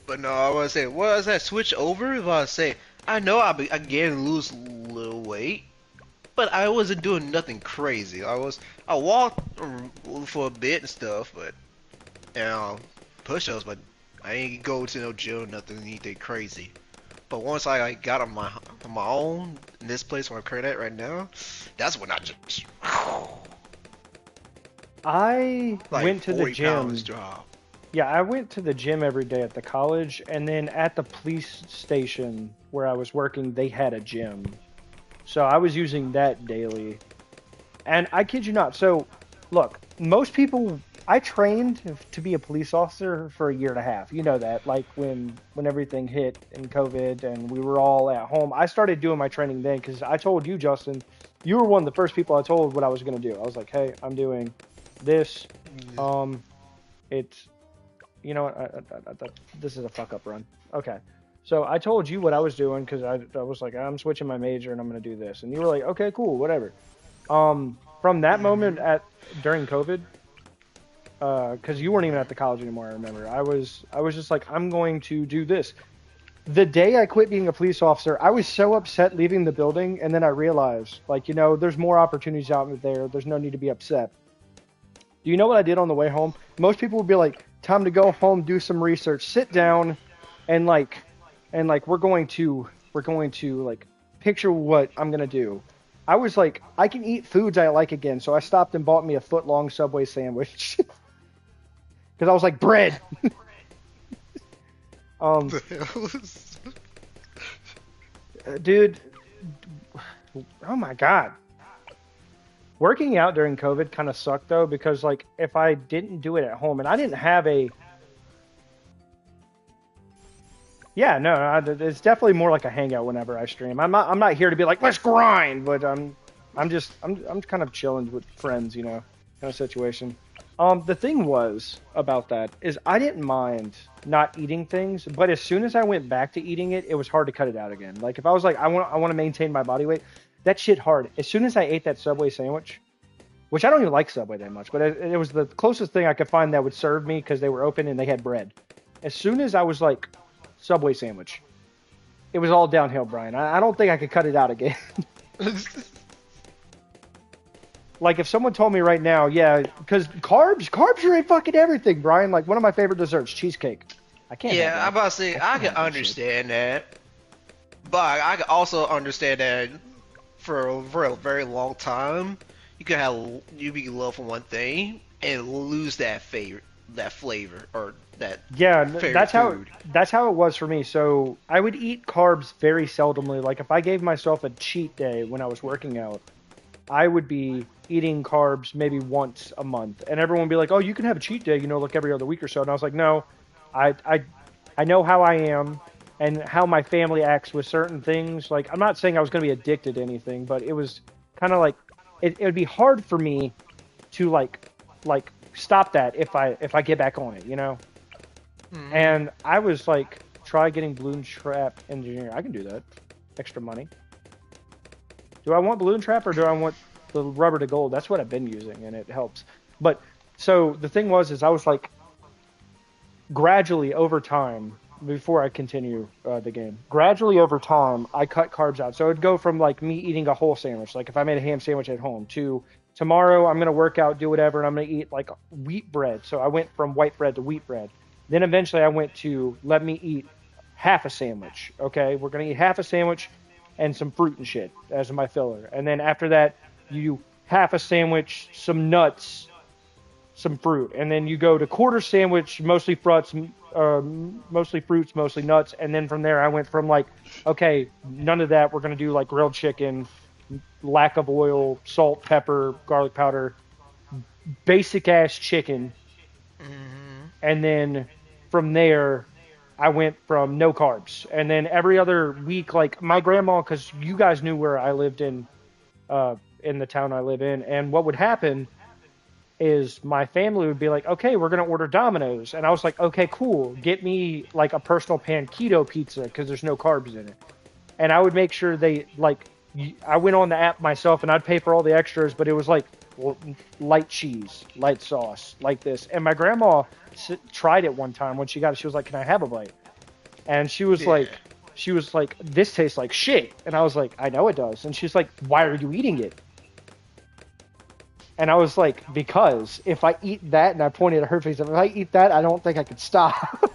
But no, I want to say, what was that switch over? I want to say, I know I again lose a little weight, but I wasn't doing nothing crazy. I walked for a bit and stuff, but push-ups, but I ain't go to no gym, nothing anything crazy. But once I like, got on my own in this place where I'm current at right now, that's when I just I like went to the 40 gym. pounds drop. Yeah, I went to the gym every day at the college, and then at the police station where I was working, they had a gym. So I was using that daily. And I kid you not. So, look, most people, I trained to be a police officer for a year and a half. You know that, like when everything hit in COVID and we were all at home. I started doing my training then because I told you, Justin, you were one of the first people I told what I was going to do. I was like, hey, I'm doing this. It's, you know what, this is a fuck up run. Okay. So I told you what I was doing because I was like, I'm switching my major and I'm going to do this. And you were like, okay, cool, whatever. From that moment during COVID, because you weren't even at the college anymore, I remember. I was just like, I'm going to do this. The day I quit being a police officer, I was so upset leaving the building, and then I realized, like, there's more opportunities out there. There's no need to be upset. Do you know what I did on the way home? Most people would be like, time to go home, do some research, sit down, and we're going to like picture what I'm gonna do. I was like, I can eat foods I like again, so I stopped and bought me a foot-long Subway sandwich. Because I was like, bread! Dude, oh my god. Working out during COVID kind of sucked, though, because, like, if I didn't do it at home, and I didn't have a... Yeah, no, it's definitely more like a hangout whenever I stream. I'm not here to be like, let's grind, but I'm kind of chilling with friends, kind of situation. The thing was about that is I didn't mind not eating things, but as soon as I went back to eating it, it was hard to cut it out again. Like if I was like, I want to maintain my body weight, that shit hard. As soon as I ate that Subway sandwich, which I don't even like Subway that much, but it was the closest thing I could find that would serve me because they were open and they had bread. As soon as I was like, Subway sandwich, it was all downhill, Brian. I don't think I could cut it out again. Like if someone told me right now, yeah, because carbs are in fucking everything, Brian. Like one of my favorite desserts, cheesecake. I can't. Yeah, I'm about to say I can understand that, but I can also understand that for a very long time, you be love for one thing and lose that flavor or that. Yeah, that's how it was for me. So I would eat carbs very seldomly. Like if I gave myself a cheat day when I was working out, I would be eating carbs maybe once a month, and everyone would be like, "Oh, you can have a cheat day, like every other week or so." And I was like, "No, I know how I am and how my family acts with certain things. Like, I'm not saying I was going to be addicted to anything, but it was kind of like it would be hard for me to like stop that if I get back on it, Mm-hmm. And I was like, try getting balloon trap engineer. I can do that. Extra money. Do I want balloon trap or do I want the rubber to gold? That's what I've been using, and it helps. But so the thing is I was like, gradually over time, before I continue the game, gradually over time, I cut carbs out. So it'd go from like me eating a whole sandwich, like if I made a ham sandwich at home, to tomorrow I'm gonna work out, do whatever, and I'm gonna eat like wheat bread. So I went from white bread to wheat bread. Then eventually I went to let me eat half a sandwich. Okay, we're gonna eat half a sandwich and some fruit and shit as my filler. And then after that, you do half a sandwich, some nuts, some fruit, and then you go to quarter sandwich, mostly fruits, mostly nuts, and then from there I went from like, okay, none of that. We're gonna do like grilled chicken, lack of oil, salt, pepper, garlic powder, basic ass chicken, and then from there I went from no carbs, and then every other week, like my grandma, because you guys knew where I lived in the town I live in, and what would happen is my family would be like, okay, we're going to order Domino's. And I was like, okay, cool. Get me like a personal pan keto pizza because there's no carbs in it. And I would make sure they like, I went on the app myself and I'd pay for all the extras, but it was like light cheese, light sauce, like this. And my grandma tried it one time when she got it. She was like, can I have a bite? And she was like, this tastes like shit. And I was like, I know it does. And she's like, why are you eating it? And I was like, because if I eat that, and I pointed at her face, if I eat that, I don't think I could stop.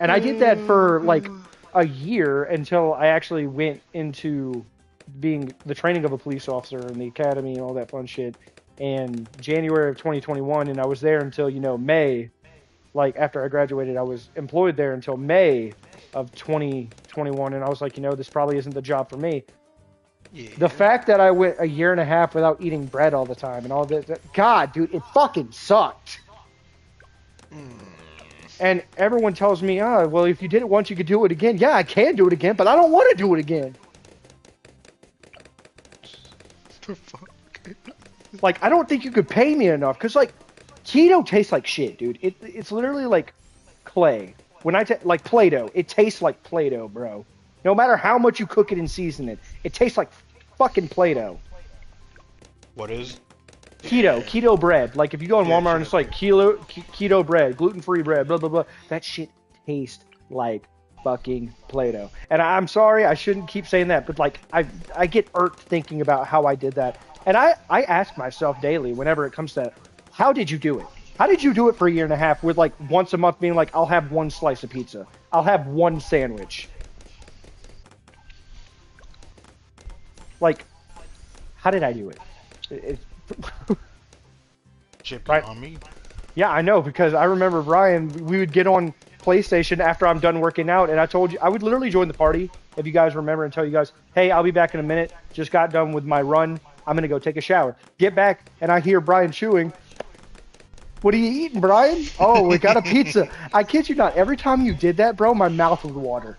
And I did that for like a year until I actually went into being the training of a police officer in the academy and all that fun shit in January of 2021. And I was there until, May. Like after I graduated, I was employed there until May of 2021. And I was like, this probably isn't the job for me. Yeah. The fact that I went a year and a half without eating bread all the time and all that, God, dude, it fucking sucked. And everyone tells me, well, if you did it once, you could do it again. Yeah, I can do it again, but I don't want to do it again. The fuck? Like, I don't think you could pay me enough, because, like, keto tastes like shit, dude. It's literally like clay. When like Play-Doh, it tastes like Play-Doh, bro. No matter how much you cook it and season it, it tastes like fucking Play-Doh. What is? Keto bread. Like if you go in Walmart and it's like keto bread, gluten-free bread, blah, blah, blah. That shit tastes like fucking Play-Doh. And I'm sorry, I shouldn't keep saying that, but like I get irked thinking about how I did that. And I ask myself daily whenever it comes to, how did you do it? How did you do it for a year and a half with like once a month being like, I'll have one slice of pizza. I'll have one sandwich. Like, how did I do it? Chip right. On me. Yeah, I know, because I remember Brian, we would get on PlayStation after I'm done working out, and I told you, I would literally join the party, if you guys remember, and tell you guys, hey, I'll be back in a minute, just got done with my run, I'm going to go take a shower. Get back, and I hear Brian chewing. What are you eating, Brian? Oh, we got a pizza. I kid you not, every time you did that, bro, my mouth would water.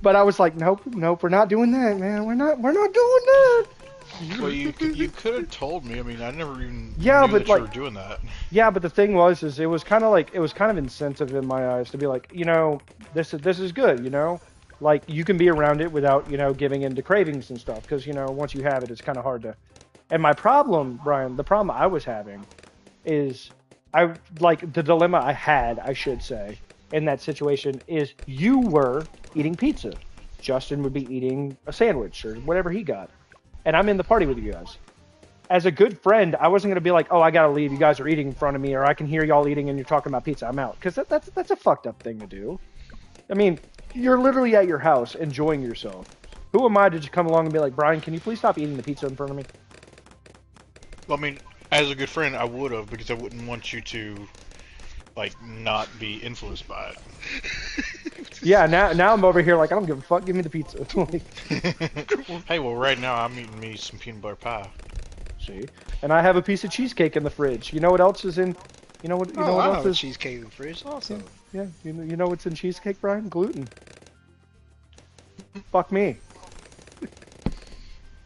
But I was like, nope, we're not doing that, man. We're not doing that. Well, you could have told me. I mean, I never even knew but that like, you were doing that. Yeah, but the thing was, it was kind of insensitive in my eyes to be like, this is good, like you can be around it without, giving in to cravings and stuff, because once you have it, it's kind of hard to. And my problem, Brian, the problem I was having is the dilemma I had, I should say, in that situation is you were eating pizza. Justin would be eating a sandwich or whatever he got. And I'm in the party with you guys. As a good friend, I wasn't going to be like, oh, I got to leave. You guys are eating in front of me, or I can hear y'all eating and you're talking about pizza. I'm out. Because that's a fucked up thing to do. I mean, you're literally at your house enjoying yourself. Who am I to just come along and be like, Brian, can you please stop eating the pizza in front of me? Well, I mean, as a good friend, I would have, because I wouldn't want you to, like, not be influenced by it. Yeah, now I'm over here like, I don't give a fuck, give me the pizza. Hey, well, right now I'm eating me some peanut butter pie. See? And I have a piece of cheesecake in the fridge. You know what else is in, you know what else is? Cheesecake in the fridge also. Yeah, you know what's in cheesecake, Brian? Gluten. Fuck me.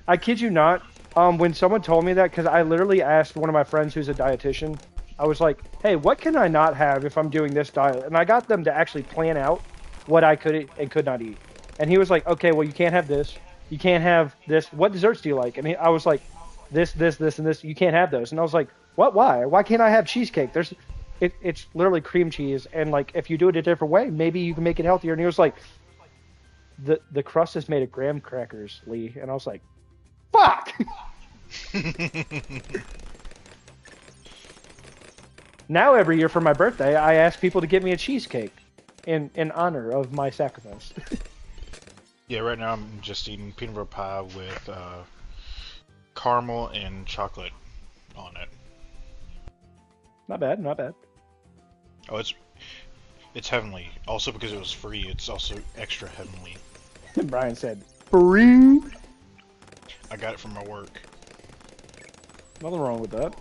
I kid you not. When someone told me that, because I literally asked one of my friends who's a dietitian, I was like, hey, what can I not have if I'm doing this diet? And I got them to actually plan out what I could and could not eat. And he was like, okay, well, you can't have this. You can't have this. What desserts do you like? And I was like, this, and this. You can't have those. And I was like, what? Why? Why can't I have cheesecake? It's literally cream cheese. And like, if you do it a different way, maybe you can make it healthier. And he was like, the crust is made of graham crackers, Lee. And I was like, fuck! Now every year for my birthday, I ask people to get me a cheesecake in honor of my sacrifice. Yeah, right now I'm just eating peanut butter pie with caramel and chocolate on it. Not bad, not bad. Oh, it's heavenly. Also because it was free, it's also extra heavenly. Brian said, free. I got it from my work. Nothing wrong with that.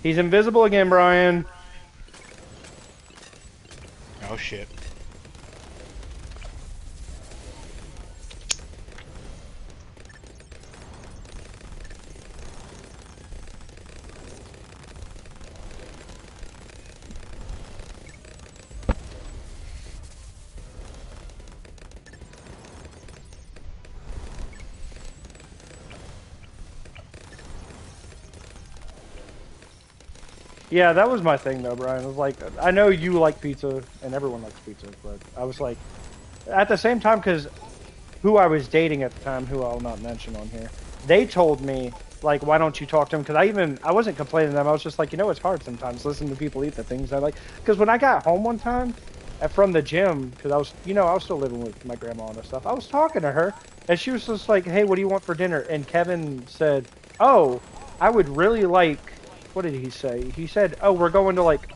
He's invisible again, Brian. Oh shit. Yeah, that was my thing though, Brian. It was like, I know you like pizza and everyone likes pizza, but I was like, at the same time, because who I was dating at the time, who I'll not mention on here, they told me, like, why don't you talk to him? Because I wasn't complaining to them. I was just like, it's hard sometimes listening to people eat the things I like. Because when I got home one time from the gym, because I was, I was still living with my grandma and stuff, I was talking to her, and she was just like, hey, what do you want for dinner? And Kevin said, oh, I would really like, what did he say? He said, oh, we're going to like,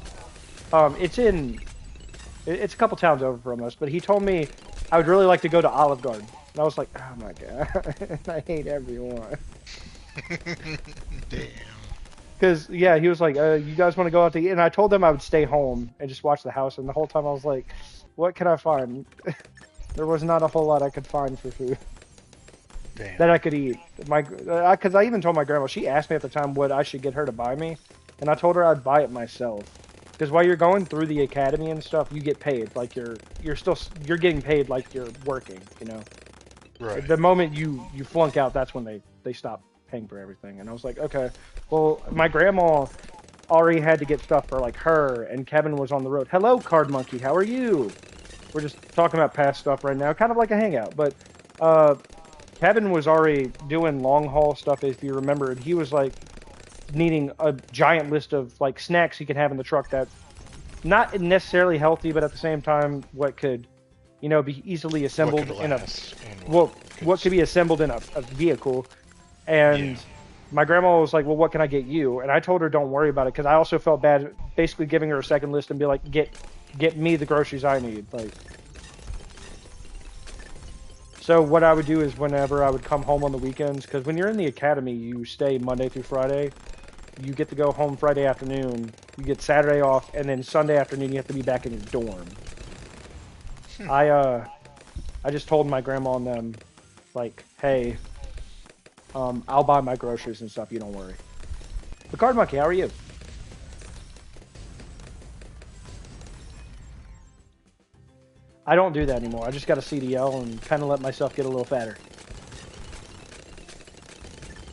it's a couple towns over from us, but he told me I would really like to go to Olive Garden. And I was like, oh my god, I hate everyone. Damn. Because, yeah, he was like, you guys want to go out to eat? And I told them I would stay home and just watch the house. And the whole time I was like, what can I find? There was not a whole lot I could find for food Damn. that I could eat. Because I even told my grandma, she asked me at the time what I should get her to buy me. And I told her I'd buy it myself. Because while you're going through the academy and stuff, you get paid. Like you're getting paid like you're working, Right. The moment you flunk out, that's when they stop paying for everything. And I was like, okay, well, my grandma already had to get stuff for like her, and Kevin was on the road. Hello, Card Monkey, how are you? We're just talking about past stuff right now, kind of like a hangout. But Kevin was already doing long haul stuff, if you remember. He was like needing a giant list of like snacks he could have in the truck that not necessarily healthy, but at the same time, what could be easily assembled in a what could be assembled in a vehicle. And my grandma was like, well, what can I get you? And I told her, don't worry about it, because I also felt bad basically giving her a second list and be like, get me the groceries I need. Like, so what I would do is whenever I would come home on the weekends, because when you're in the academy, you stay Monday through Friday. You get to go home Friday afternoon, you get Saturday off, and then Sunday afternoon you have to be back in your dorm. I just told my grandma and them, like, hey, I'll buy my groceries and stuff, you don't worry. The Card Monkey, how are you? I don't do that anymore. I just got a CDL and kind of let myself get a little fatter.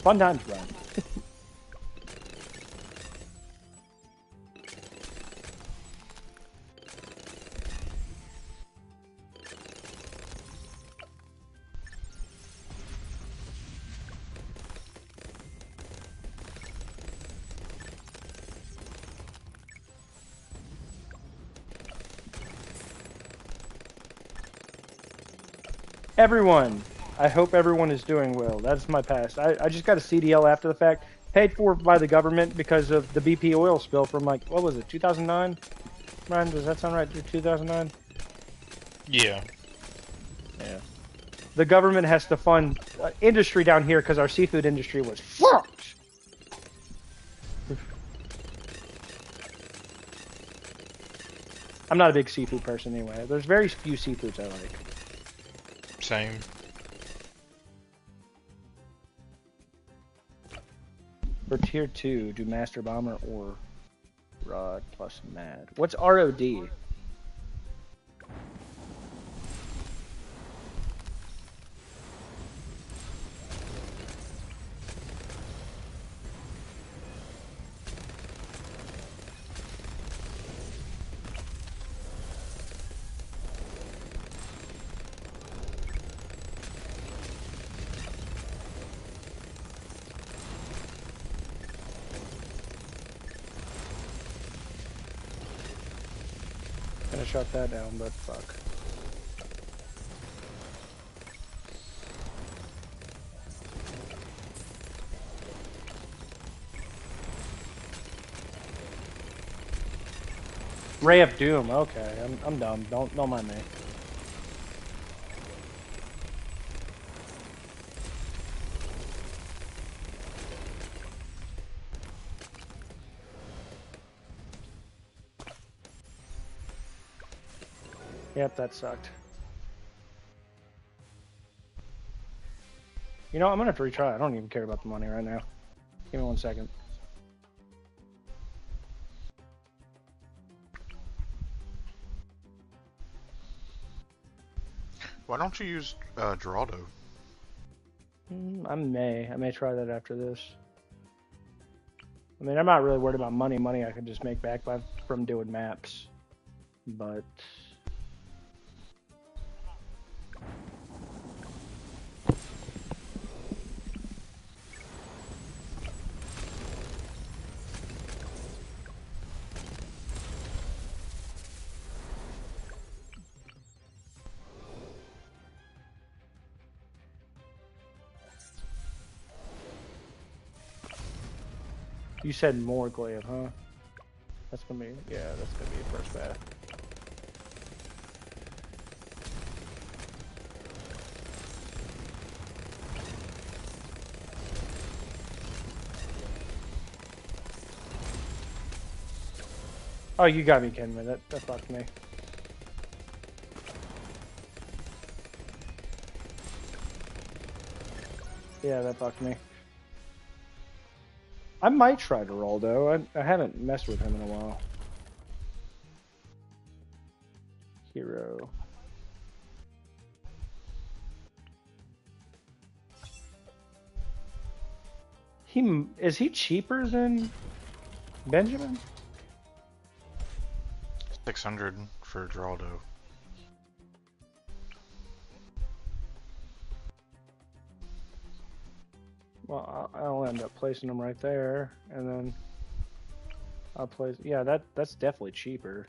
Fun times, Brian. Everyone, I hope everyone is doing well. That's my past. I just got a CDL after the fact, paid for by the government because of the BP oil spill from, like, what was it, 2009? Ryan, does that sound right? 2009? Yeah. Yeah. The government has to fund industry down here because our seafood industry was fucked. I'm not a big seafood person anyway. There's very few seafoods I like. Same. For tier 2, do Master Bomber or Rod plus Mad. What's ROD? Gonna shut that down, but fuck. Ray of Doom. Okay, I'm dumb. Don't mind me. Yep, that sucked. You know, I'm gonna have to retry. I don't even care about the money right now. Give me 1 second. Why don't you use Geraldo? I may try that after this. I mean, I'm not really worried about money. Money I can just make back from doing maps. But you said more glaive, huh? That's gonna be, yeah, that's gonna be a first path. Oh, you got me kidding me. That fucked me. Yeah, that fucked me. I might try Geraldo. I haven't messed with him in a while. Hero. Is he cheaper than Benjamin? 600 for Geraldo. Well, I'll end up placing him right there, and then I'll place. Yeah, that's definitely cheaper.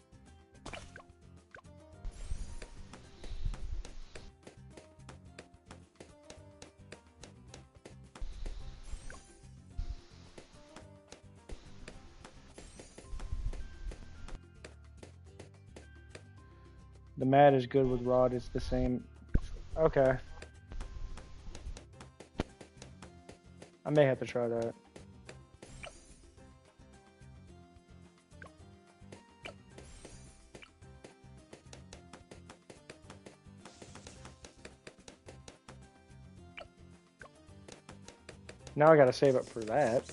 The mat is good with rod. It's the same. Okay. I may have to try that. Now I gotta save up for that.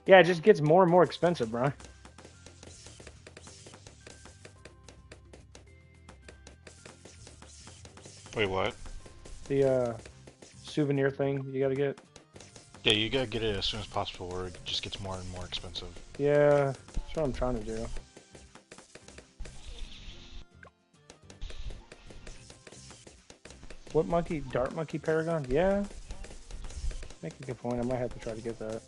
Yeah, it just gets more and more expensive, bro. Wait, what? The souvenir thing you gotta get. Yeah, you gotta get it as soon as possible or it just gets more and more expensive. Yeah, that's what I'm trying to do. What monkey? Dart monkey paragon? Yeah. Make a good point. I might have to try to get that.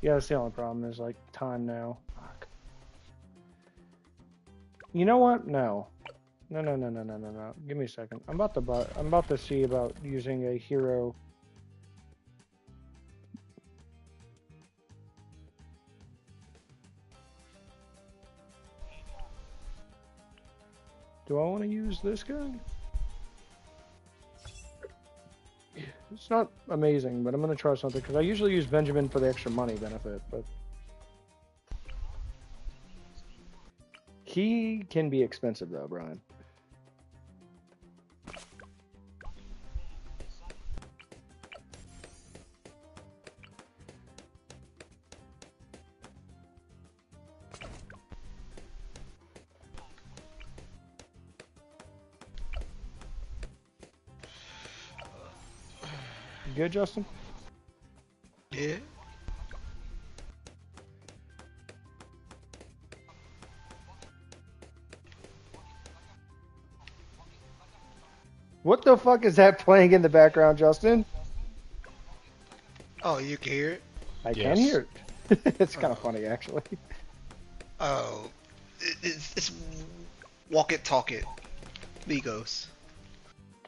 Yeah, that's the only problem is like time now. Fuck. You know what? No. No. Give me a second. I'm about to see about using a hero. Do I want to use this guy? Yes. It's not amazing, but I'm gonna try something because I usually use Benjamin for the extra money benefit, but he can be expensive though, Brian. You good, Justin? Yeah. What the fuck is that playing in the background, Justin? Oh, you can hear it? I can Yes. hear it. It's kind of Oh. funny, actually. Oh. It's Walk It, Talk It. Migos.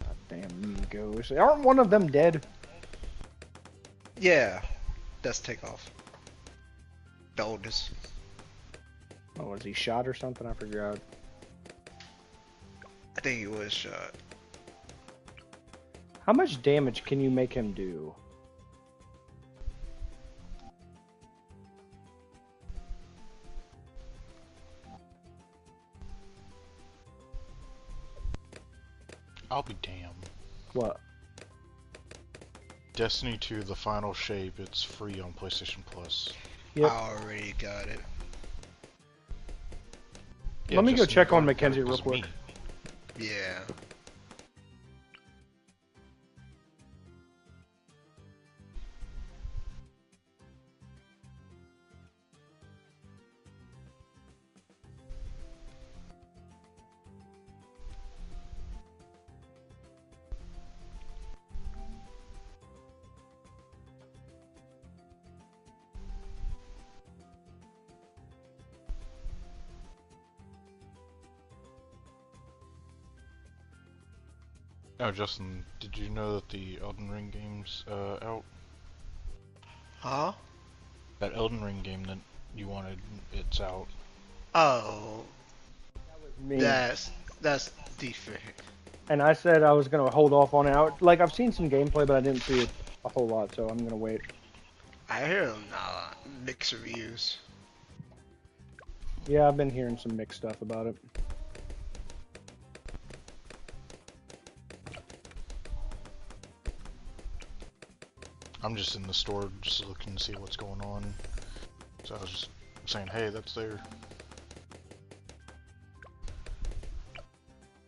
God damn Migos. Aren't one of them dead? Yeah. That's Takeoff. The oldest. Oh, was he shot or something? I forgot. I think he was shot. How much damage can you make him do? I'll be damned. What? Destiny 2: The Final Shape. It's free on PlayStation Plus. Yep. I already got it. Yeah, Let me go Justin, check you on got it Mackenzie real because of quick. me. Yeah. Oh, Justin, did you know that the Elden Ring game's out? Huh? That Elden Ring game that you wanted, it's out. Oh. Me. That's different. And I said I was gonna hold off on it. Like I've seen some gameplay, but I didn't see it a whole lot, so I'm gonna wait. I hear mixed reviews. Yeah, I've been hearing some mixed stuff about it. I'm just in the store just looking to see what's going on. So I was just saying, hey, that's there.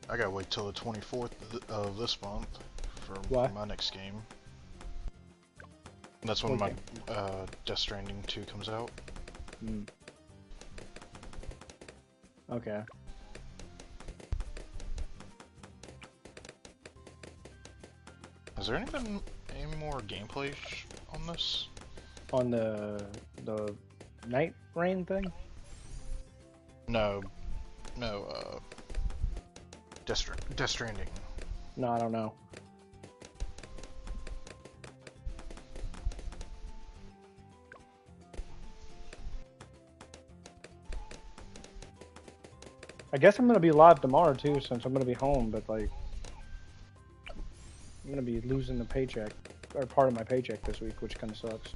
I gotta wait till the 24th of this month for Why? my next game. That's when Okay. my Death Stranding 2 comes out. Hmm. Okay. Has there been any more gameplay on this? On the night rain thing? No, Death Stranding. No, I don't know. I guess I'm gonna be live tomorrow too, since I'm gonna be home. But like, I'm gonna be losing the paycheck or part of my paycheck this week, which kind of sucks.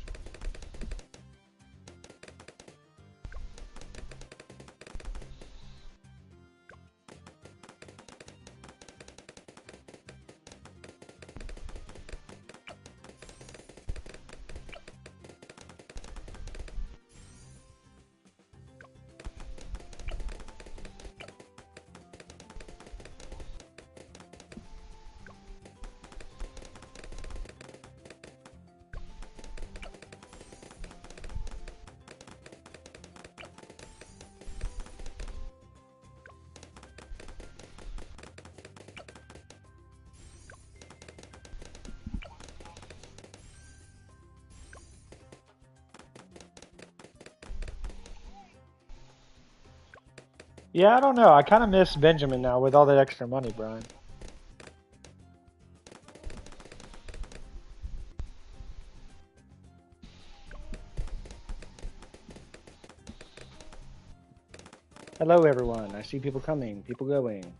Yeah, I don't know. I kind of miss Benjamin now with all that extra money, Brian. Hello, everyone. I see people coming, people going.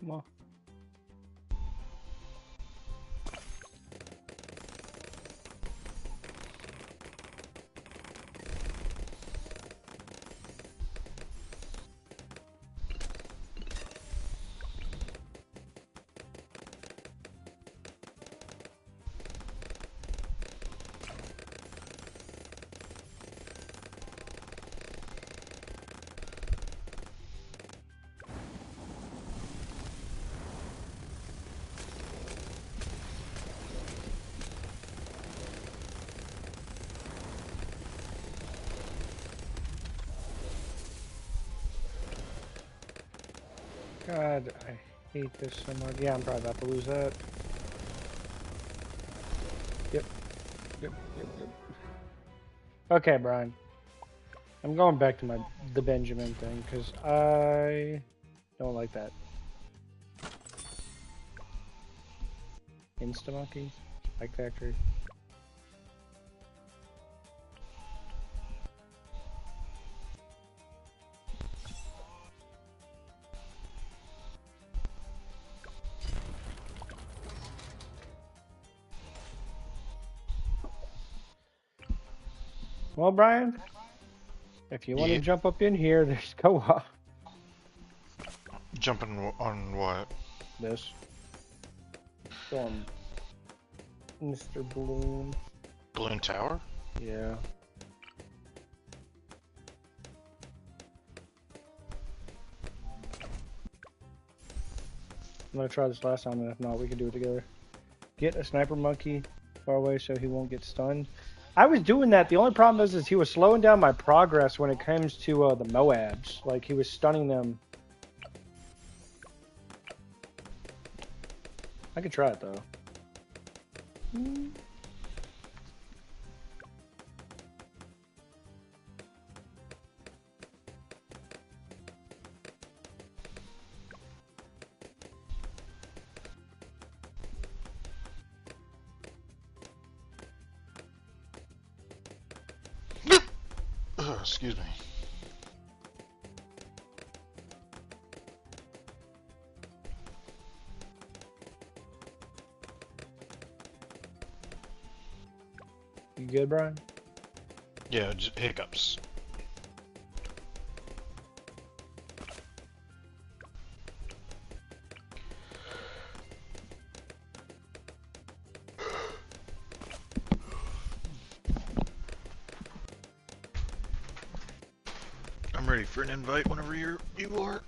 Come on. God, I hate this so much. Yeah, I'm probably about to lose that. Yep. Yep. Okay, Brian. I'm going back to the Benjamin thing because I don't like that. Insta monkey, Spike Factory. Well, Brian, if you want to jump up in here, just go off. Jumping on what? This. Go on, Mr. Bloom. Balloon Tower? Yeah. I'm gonna try this last time, and if not, we can do it together. Get a sniper monkey far away so he won't get stunned. I was doing that. The only problem is he was slowing down my progress when it comes to the Moabs. Like, he was stunning them. I could try it, though. Excuse me. You good, Brian? Yeah, just hiccups. I'm ready for an invite whenever you are.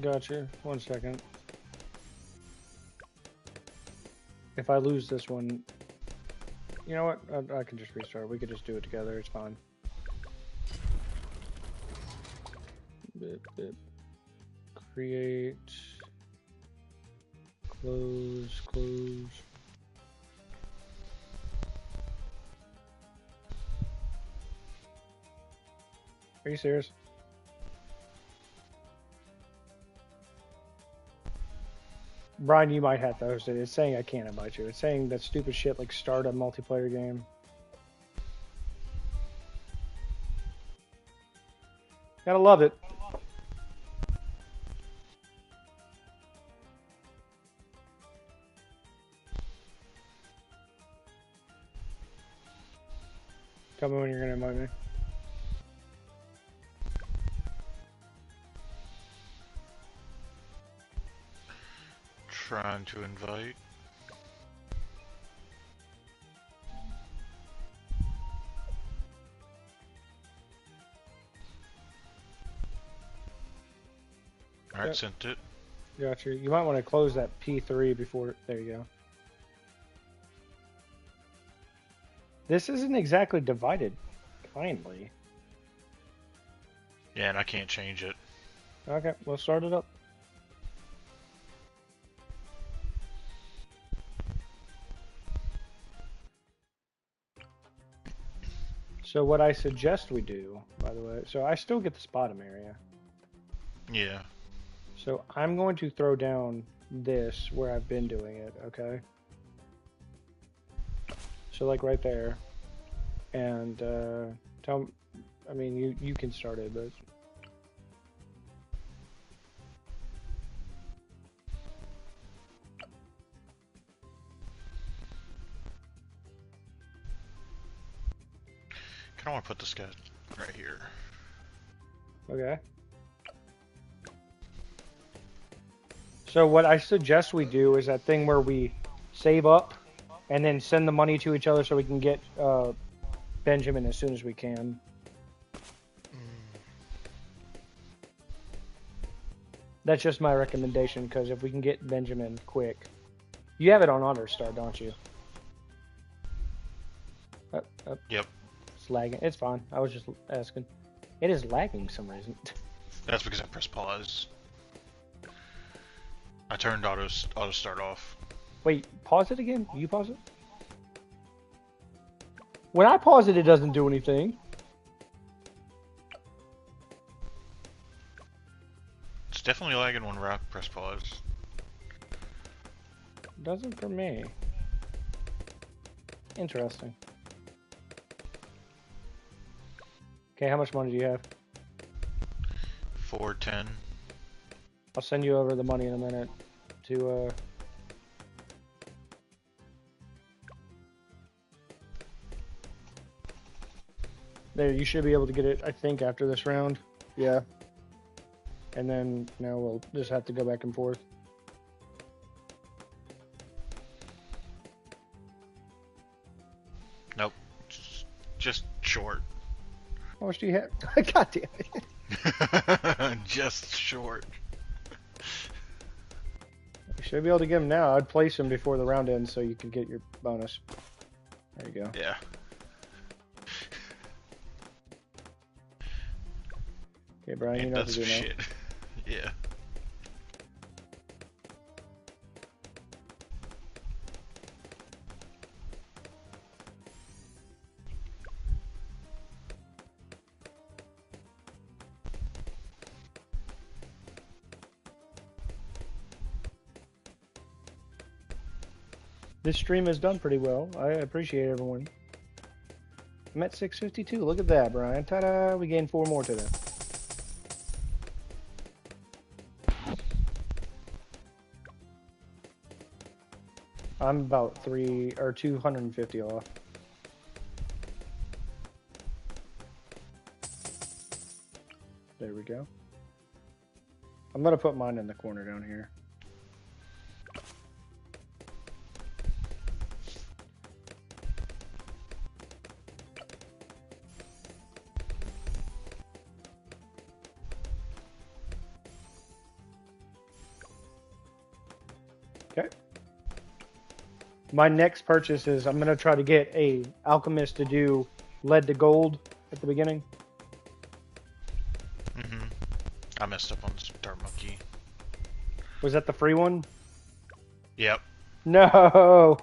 Gotcha. 1 second. If I lose this one, you know what? I can just restart. We could just do it together. It's fine. Create. Close. Are you serious? Brian, you might have to host it. It's saying I can't invite you. It's saying that stupid shit like start a multiplayer game. Gotta love it. Tell me when you're gonna invite me. Trying to invite. Alright, Yep. sent it. Gotcha. You might want to close that P3 before. There you go. This isn't exactly divided kindly. Yeah, and I can't change it. Okay, let's start it up. So what I suggest we do, by the way, so I still get this bottom area. Yeah. So I'm going to throw down this where I've been doing it, okay? So like right there. And I mean, you can start it, but... want to put this guy right here. Okay. So what I suggest we do is that thing where we save up and then send the money to each other so we can get Benjamin as soon as we can. That's just my recommendation, because if we can get Benjamin quick. You have it on AutoStar, don't you? Yep. It's lagging. It's fine. I was just asking. It is lagging for some reason. That's because I pressed pause. I turned auto start off. Wait, pause it again? You pause it? When I pause it, it doesn't do anything. It's definitely lagging when I press pause. Doesn't for me. Interesting. Okay, how much money do you have? 410. I'll send you over the money in a minute to there, you should be able to get it, I think, after this round. Yeah. And then now we'll just have to go back and forth. Nope. Just short. How much do you have? God damn it. Just short. You should be able to get him now. I'd place him before the round ends so you can get your bonus. There you go. Yeah. Okay, Brian, you know what That's to do now. shit. Yeah. This stream has done pretty well. I appreciate everyone. I'm at 652. Look at that, Brian. Ta-da! We gained 4 more today. I'm about 250 off. There we go. I'm gonna put mine in the corner down here. Okay. My next purchase is I'm gonna try to get a alchemist to do lead to gold at the beginning. I messed up on Start Monkey. Was that the free one? Yep. No.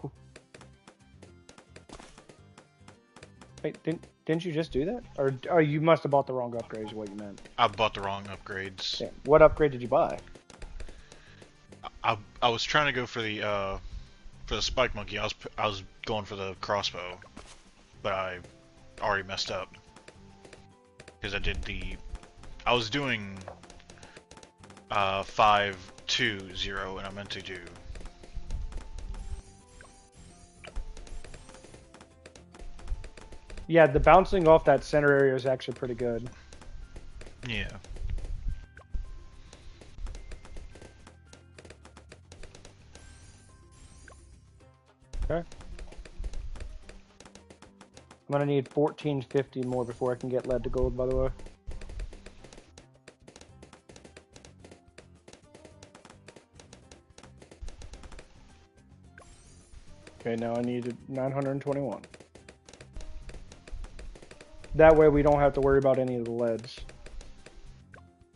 Wait, didn't you just do that? Or you must have bought the wrong upgrade is what you meant. I bought the wrong upgrades. Yeah. What upgrade did you buy? I was trying to go for the spike monkey. I was going for the crossbow, but I already messed up because I was doing 5-2-0 and I meant to do. Yeah, the bouncing off that center area is actually pretty good. Yeah. Okay. I'm gonna need 1450 more before I can get lead to gold, by the way. Okay, now I need 921. That way we don't have to worry about any of the leads.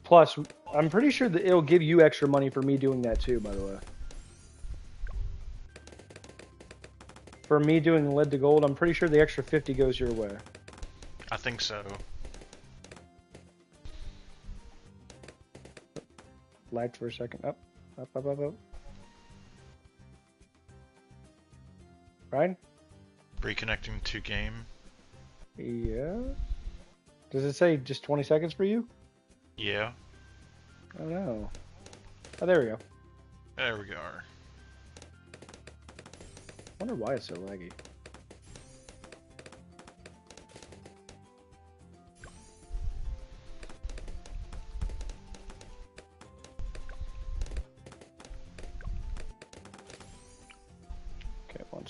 Plus, I'm pretty sure that it'll give you extra money for me doing that too, by the way. For me doing lead to gold, I'm pretty sure the extra 50 goes your way. I think so. Lagged for a second. Up, up, up, up, up. Ryan? Reconnecting to game. Yeah. Does it say just 20 seconds for you? Yeah. Oh no. Oh, there we go. There we are. I wonder why it's so laggy.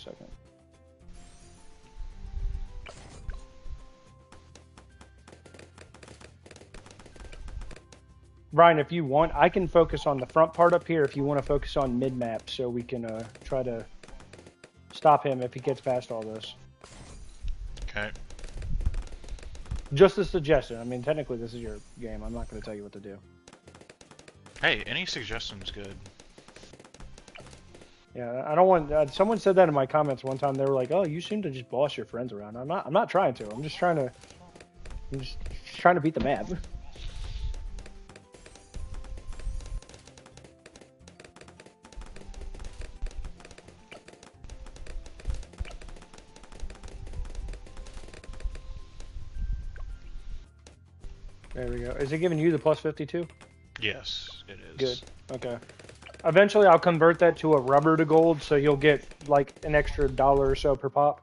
second. Brian, if you want, I can focus on the front part up here if you want to focus on mid-map so we can try to stop him if he gets past all this. Okay. Just a suggestion. I mean, technically this is your game. I'm not going to tell you what to do. Hey, any suggestions good? Yeah, I don't want. Someone said that in my comments one time. They were like, "Oh, you seem to just boss your friends around." I'm not. I'm not trying to. I'm just trying to. I'm just trying to beat the map. There we go. Is it giving you the plus 52? Yes, it is. Good. Okay. Eventually, I'll convert that to a rubber to gold, so you'll get like an extra $1 or so per pop.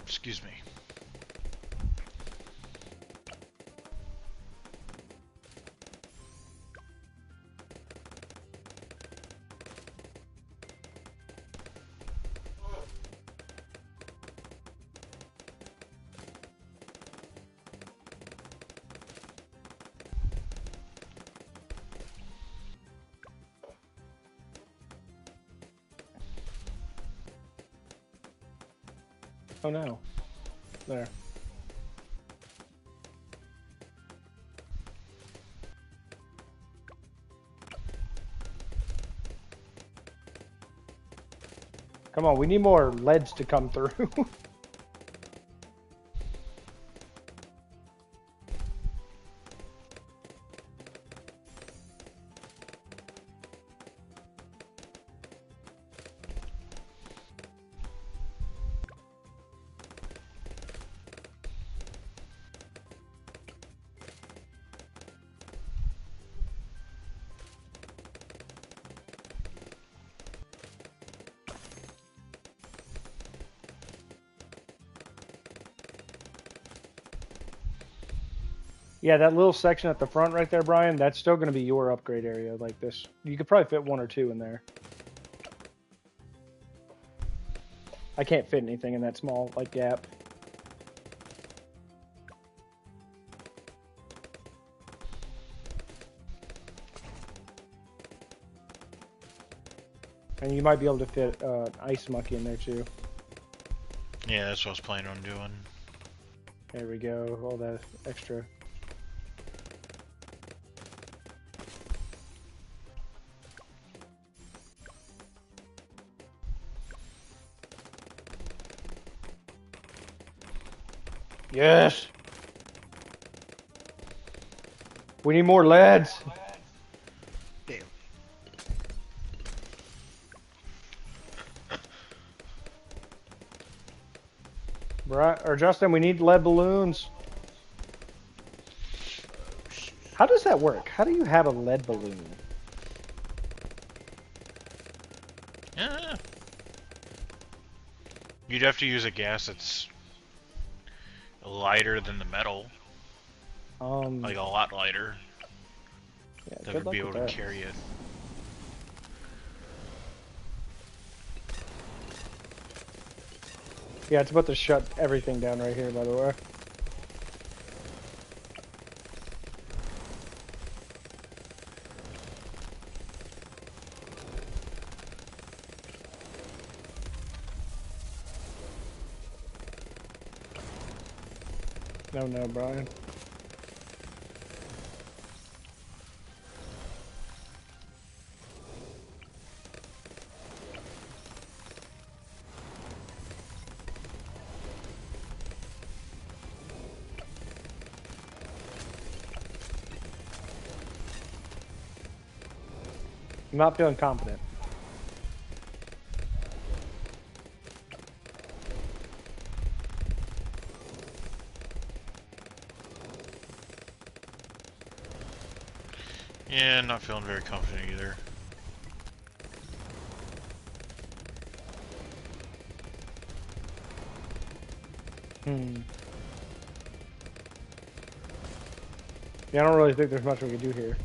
Excuse me. Oh no. There. Come on, we need more leads to come through. Yeah, that little section at the front right there, Brian, that's still going to be your upgrade area like this. You could probably fit 1 or 2 in there. I can't fit anything in that small, like, gap. And you might be able to fit Ice Monkey in there, too. Yeah, that's what I was planning on doing. There we go, all that extra. Yes! We need more leads! Damn. Right, or Justin, we need lead balloons. How does that work? How do you have a lead balloon? Yeah. You'd have to use a gas that's lighter than the metal. Like a lot lighter. Yeah, That would be able to carry it. Yeah, it's about to shut everything down right here, by the way. No, Brian. I'm not feeling confident. Yeah, not feeling very confident either. Hmm. Yeah, I don't really think there's much we can do here.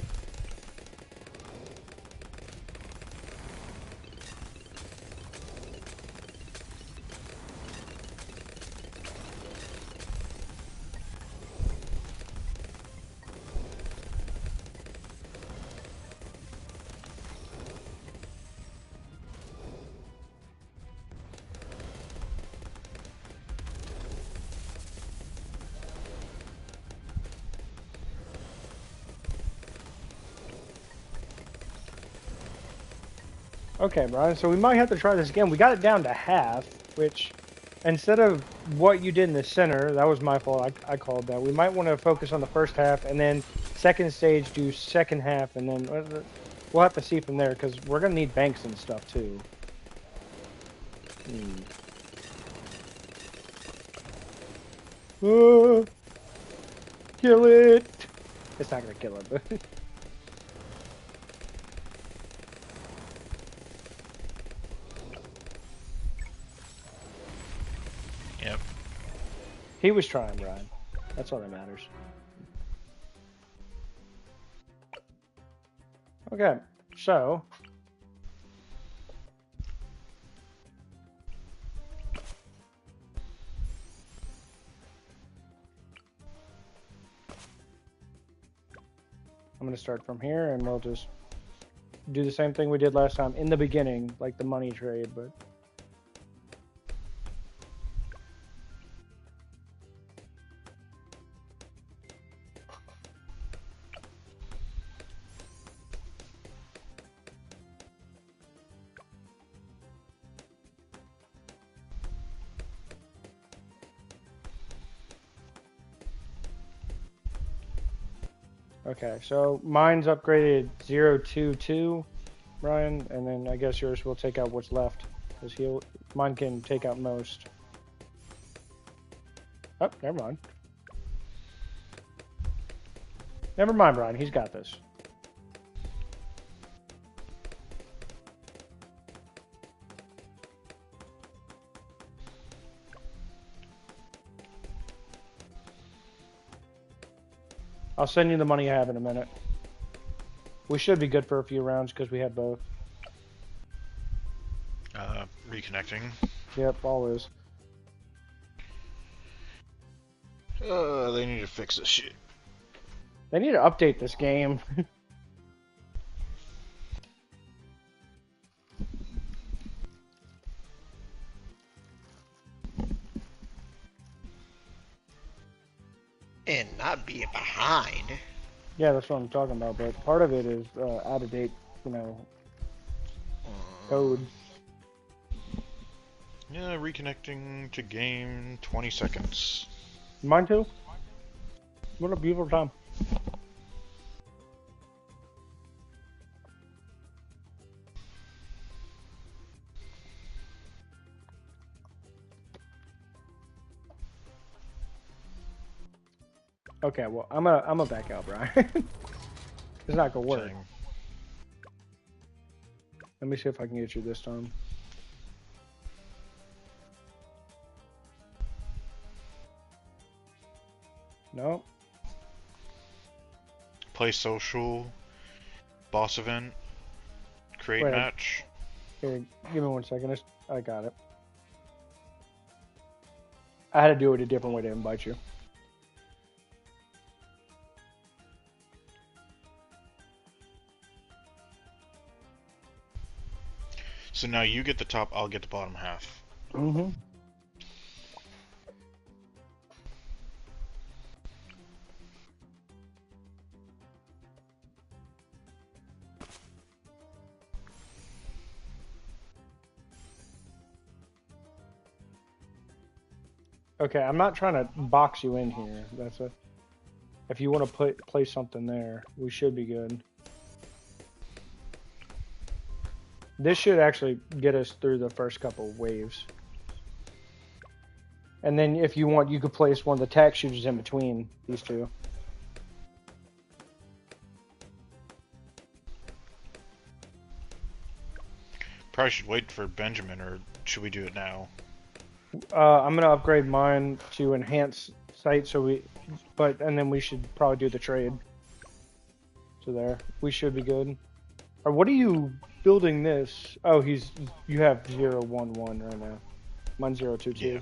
Okay, Brian, so we might have to try this again. We got it down to half, which, instead of what you did in the center, that was my fault. I called that. We might want to focus on the first half, and then second stage do second half, and then we'll have to see from there, because we're going to need banks and stuff, too. Kill it! It's not going to kill it, but... Yep. He was trying, Brian. That's all that matters. Okay, so... I'm going to start from here, and we'll just do the same thing we did last time in the beginning, like the money trade, but... Okay, so mine's upgraded 022, Brian, and then I guess yours will take out what's left, because mine can take out most. Oh, never mind. Never mind, Brian, he's got this. I'll send you the money I have in a minute. We should be good for a few rounds because we had both. Reconnecting. Yep, always. They need to fix this shit. They need to update this game. And not be behind. Yeah, that's what I'm talking about, but part of it is out of date, code. Yeah, reconnecting to game, 20 seconds. Mine too? What a beautiful time. Okay, well, I'm gonna back out, Brian. It's not gonna work. Dang. Let me see if I can get you this time. No. Play social, boss event, create Wait. match. Here, give me 1 second. I got it. I had to do it a different way to invite you. So now you get the top, I'll get the bottom half. Mm-hmm. Okay, I'm not trying to box you in here. If you want to place something there, we should be good. This should actually get us through the first couple waves. And then if you want, you could place one of the tack shooters in between these two. Probably should wait for Benjamin, or should we do it now? I'm gonna upgrade mine to enhance sight, and then we should probably do the trade. So there, we should be good. Or what are you building this? Oh, you have 011 right now. Mine's 022. Yeah.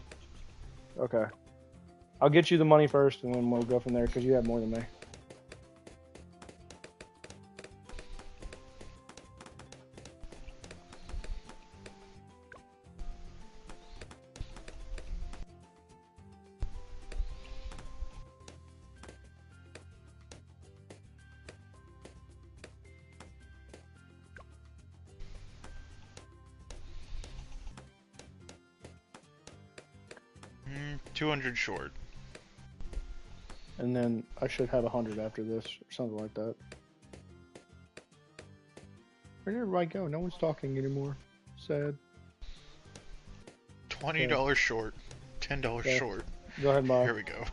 Okay. I'll get you the money first, and then we'll go from there because you have more than me. Mm, 200 short. And then I should have 100 after this, or something like that. Where did everybody go? No one's talking anymore. Sad. $20 short. $10 Okay. short. Go ahead, Bob. Here we go.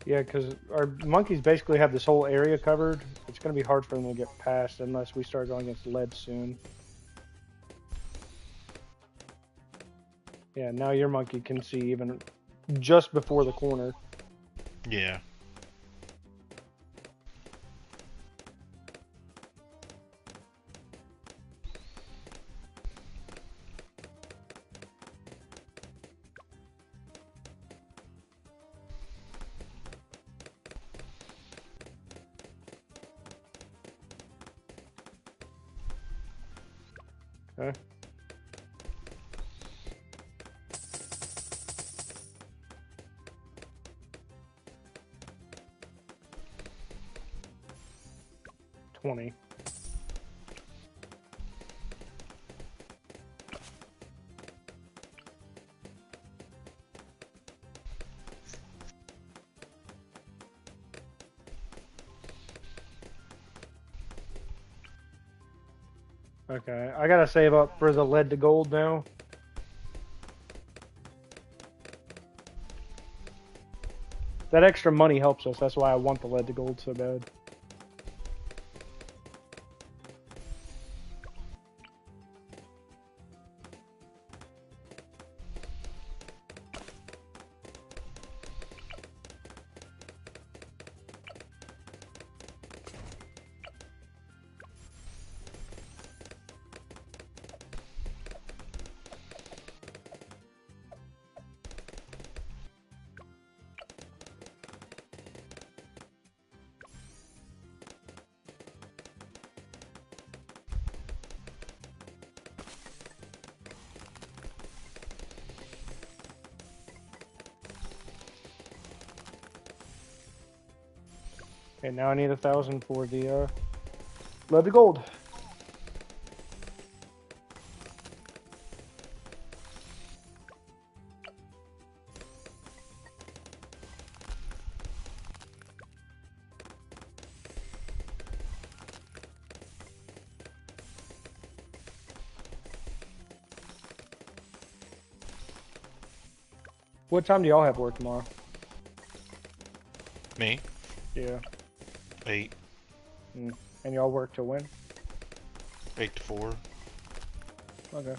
Yeah, because our monkeys basically have this whole area covered. It's going to be hard for them to get past unless we start going against lead soon. Yeah, now your monkey can see even just before the corner. Yeah. Okay. $20. Okay, I gotta save up for the lead to gold now. That extra money helps us. That's why I want the lead to gold so bad. Okay, now I need 1,000 for the lead to gold. What time do y'all have work tomorrow? Me? Yeah. 8. And y'all work till when? 8 to 4. Okay.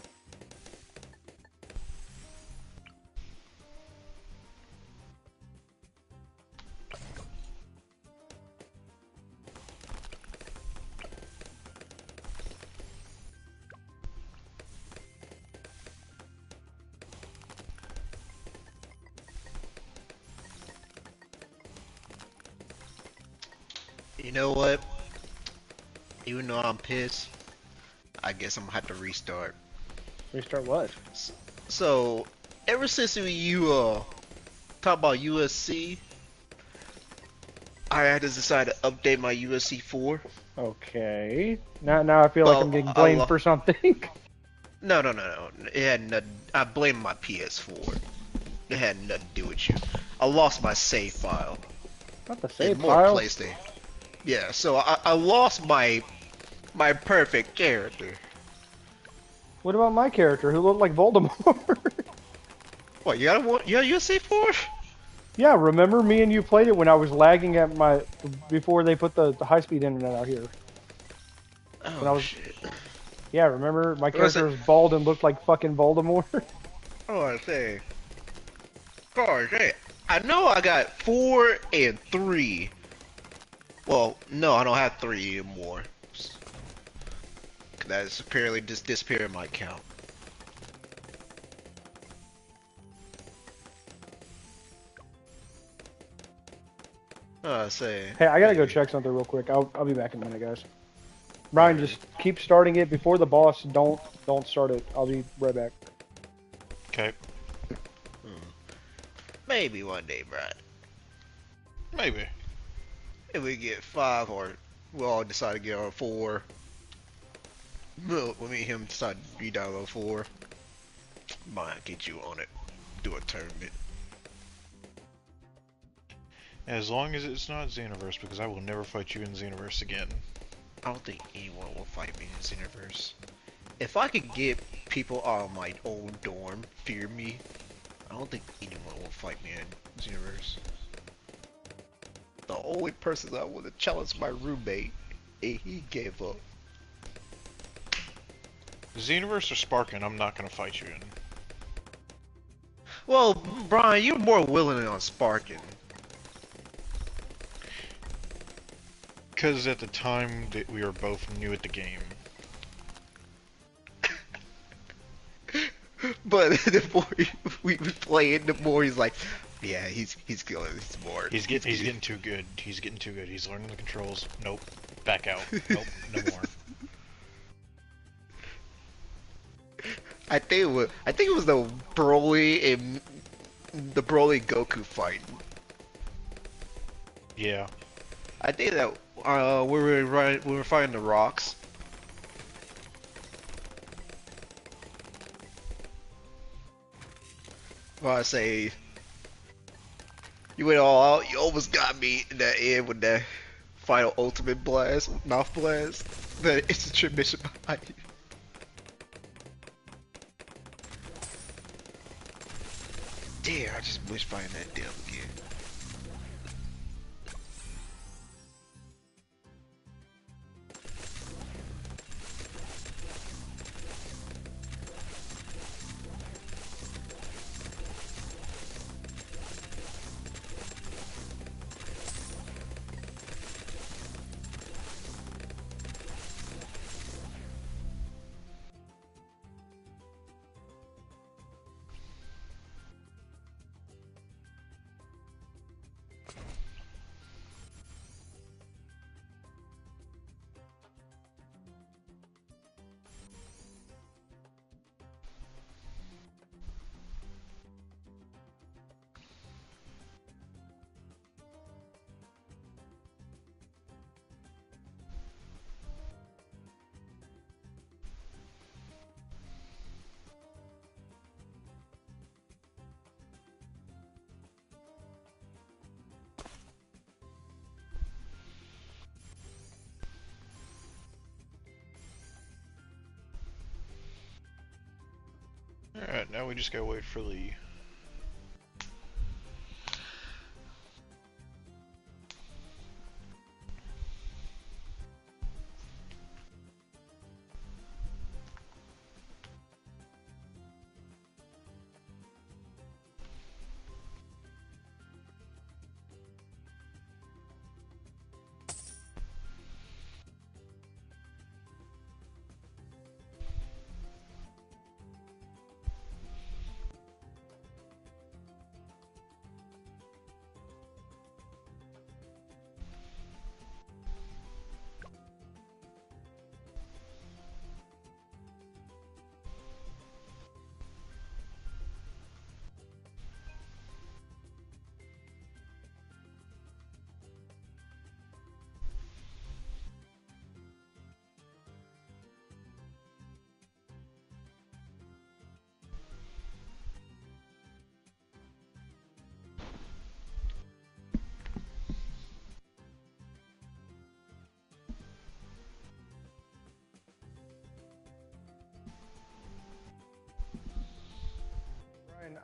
You know what? Even though I'm pissed, I guess I'm gonna have to restart. Restart what? So, ever since you talk about USC, I had to decide to update my USC 4. Okay. Now I feel like I'm getting blamed for something. No. It had nothing. I blame my PS4. It had nothing to do with you. I lost my save file. Not the save More file. PlayStation. Yeah, so I lost my perfect character. What about my character who looked like Voldemort? What, you got one? You got USA 4? Yeah, remember me and you played it when I was lagging at my before they put the high speed internet out here. When I Oh was shit. yeah, remember my What I say? character was bald and looked like fucking Voldemort. Oh, I say. Gosh, hey, I know I got 4 and 3. Well, no, I don't have 3 anymore. That's apparently just disappeared in my account. Oh, I say. Hey, I gotta go Maybe. check something real quick. I'll be back in a minute, guys. Brian, Alright. just keep starting it before the boss. Don't start it. I'll be right back. Okay. Hmm. Maybe one day, Brad. Maybe. If we get 5 or we all decide to get on 4. No, me and him decide to be down on 4. Might get you on it. Do a tournament. As long as it's not Xenoverse, because I will never fight you in Xenoverse again. I don't think anyone will fight me in this universe. If I could get people out of my own dorm fear me, I don't think anyone will fight me in this universe. The only person that would have challenged my roommate, and he gave up. Xenoverse or Sparkin, I'm not gonna fight you in. Well, Brian, you're more willing on Sparkin. Because at the time that we were both new at the game. But the more we play it, the more he's like, yeah, he's good. He's smart. He's getting too good. He's getting too good. He's learning the controls. Nope. Back out. Nope. No more. I think it was the Broly and the Broly Goku fight. Yeah. I think that we were fighting the rocks. Well, I say you went all out. You almost got me in that end with that final ultimate blast, mouth blast. The instant transmission behind you. Damn, I just wish fighting that damn again. Alright, now we just gotta wait for the...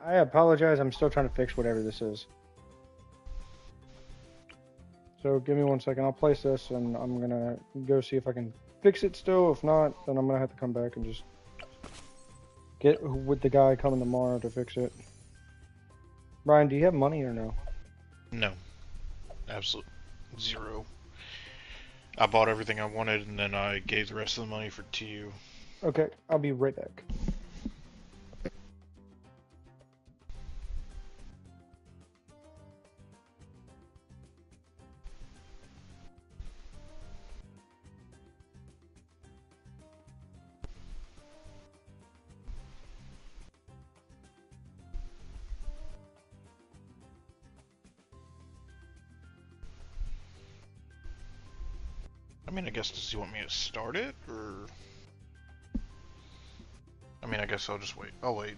I apologize. I'm still trying to fix whatever this is. So give me 1 second. I'll place this, and I'm gonna go see if I can fix it still. If not, then I'm gonna have to come back and just get with the guy coming tomorrow to fix it. Brian, do you have money or no? No. Absolute zero. I bought everything I wanted, and then I gave the rest of the money to you. Okay, I'll be right back. I mean, I guess, does he want me to start it, or... I mean, I guess I'll just wait. I'll wait.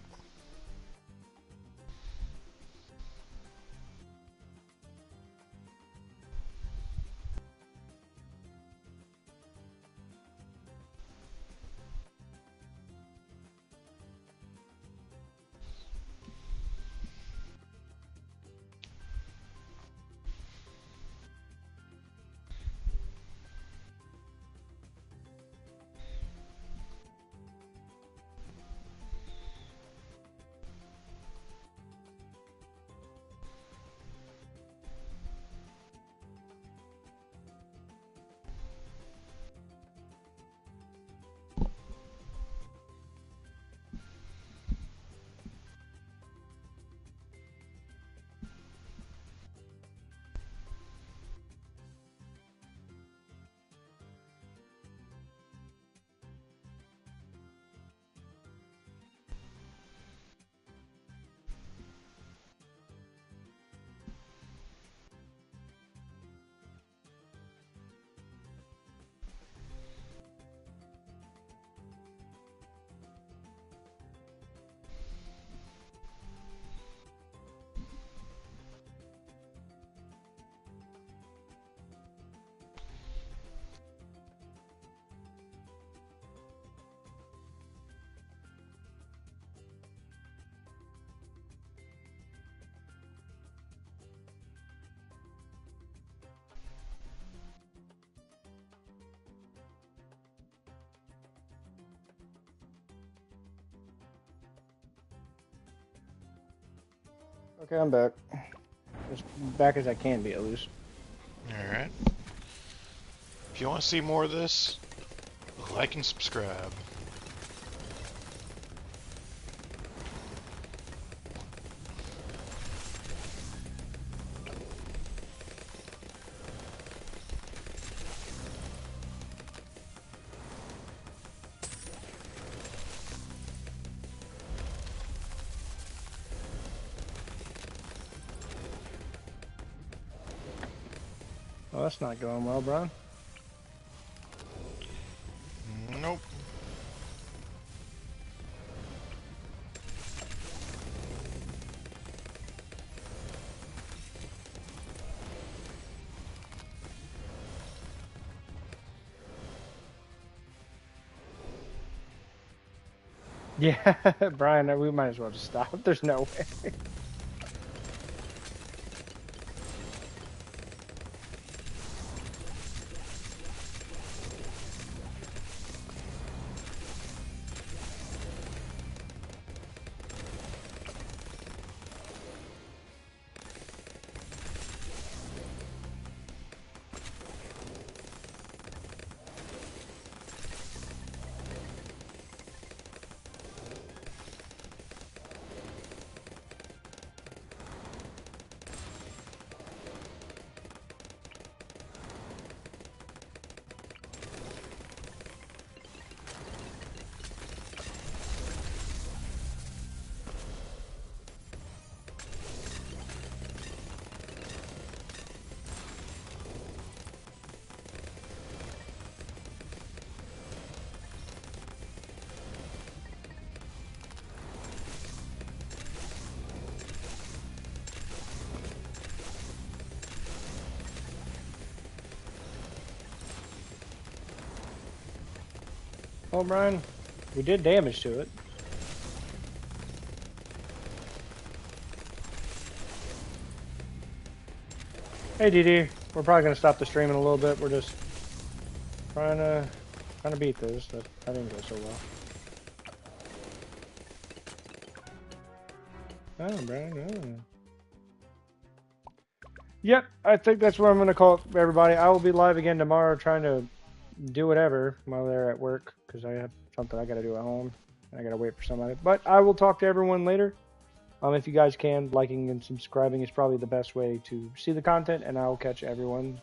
Okay, I'm back. As back as I can be, at least. Alright. If you want to see more of this, like and subscribe. Oh, that's not going well, Brian. Nope. Yeah, Brian, we might as well just stop. There's no way. Well, Brian, we did damage to it. Hey, DD. We're probably gonna stop the stream in a little bit. We're just trying to beat this. That didn't go so well. Oh, Brian. Oh. Yep, I think that's what I'm gonna call it, everybody. I will be live again tomorrow, trying to do whatever while they're at work, because I have something I gotta do at home. I gotta wait for somebody. But I will talk to everyone later. If you guys can, liking and subscribing is probably the best way to see the content, and I'll catch everyone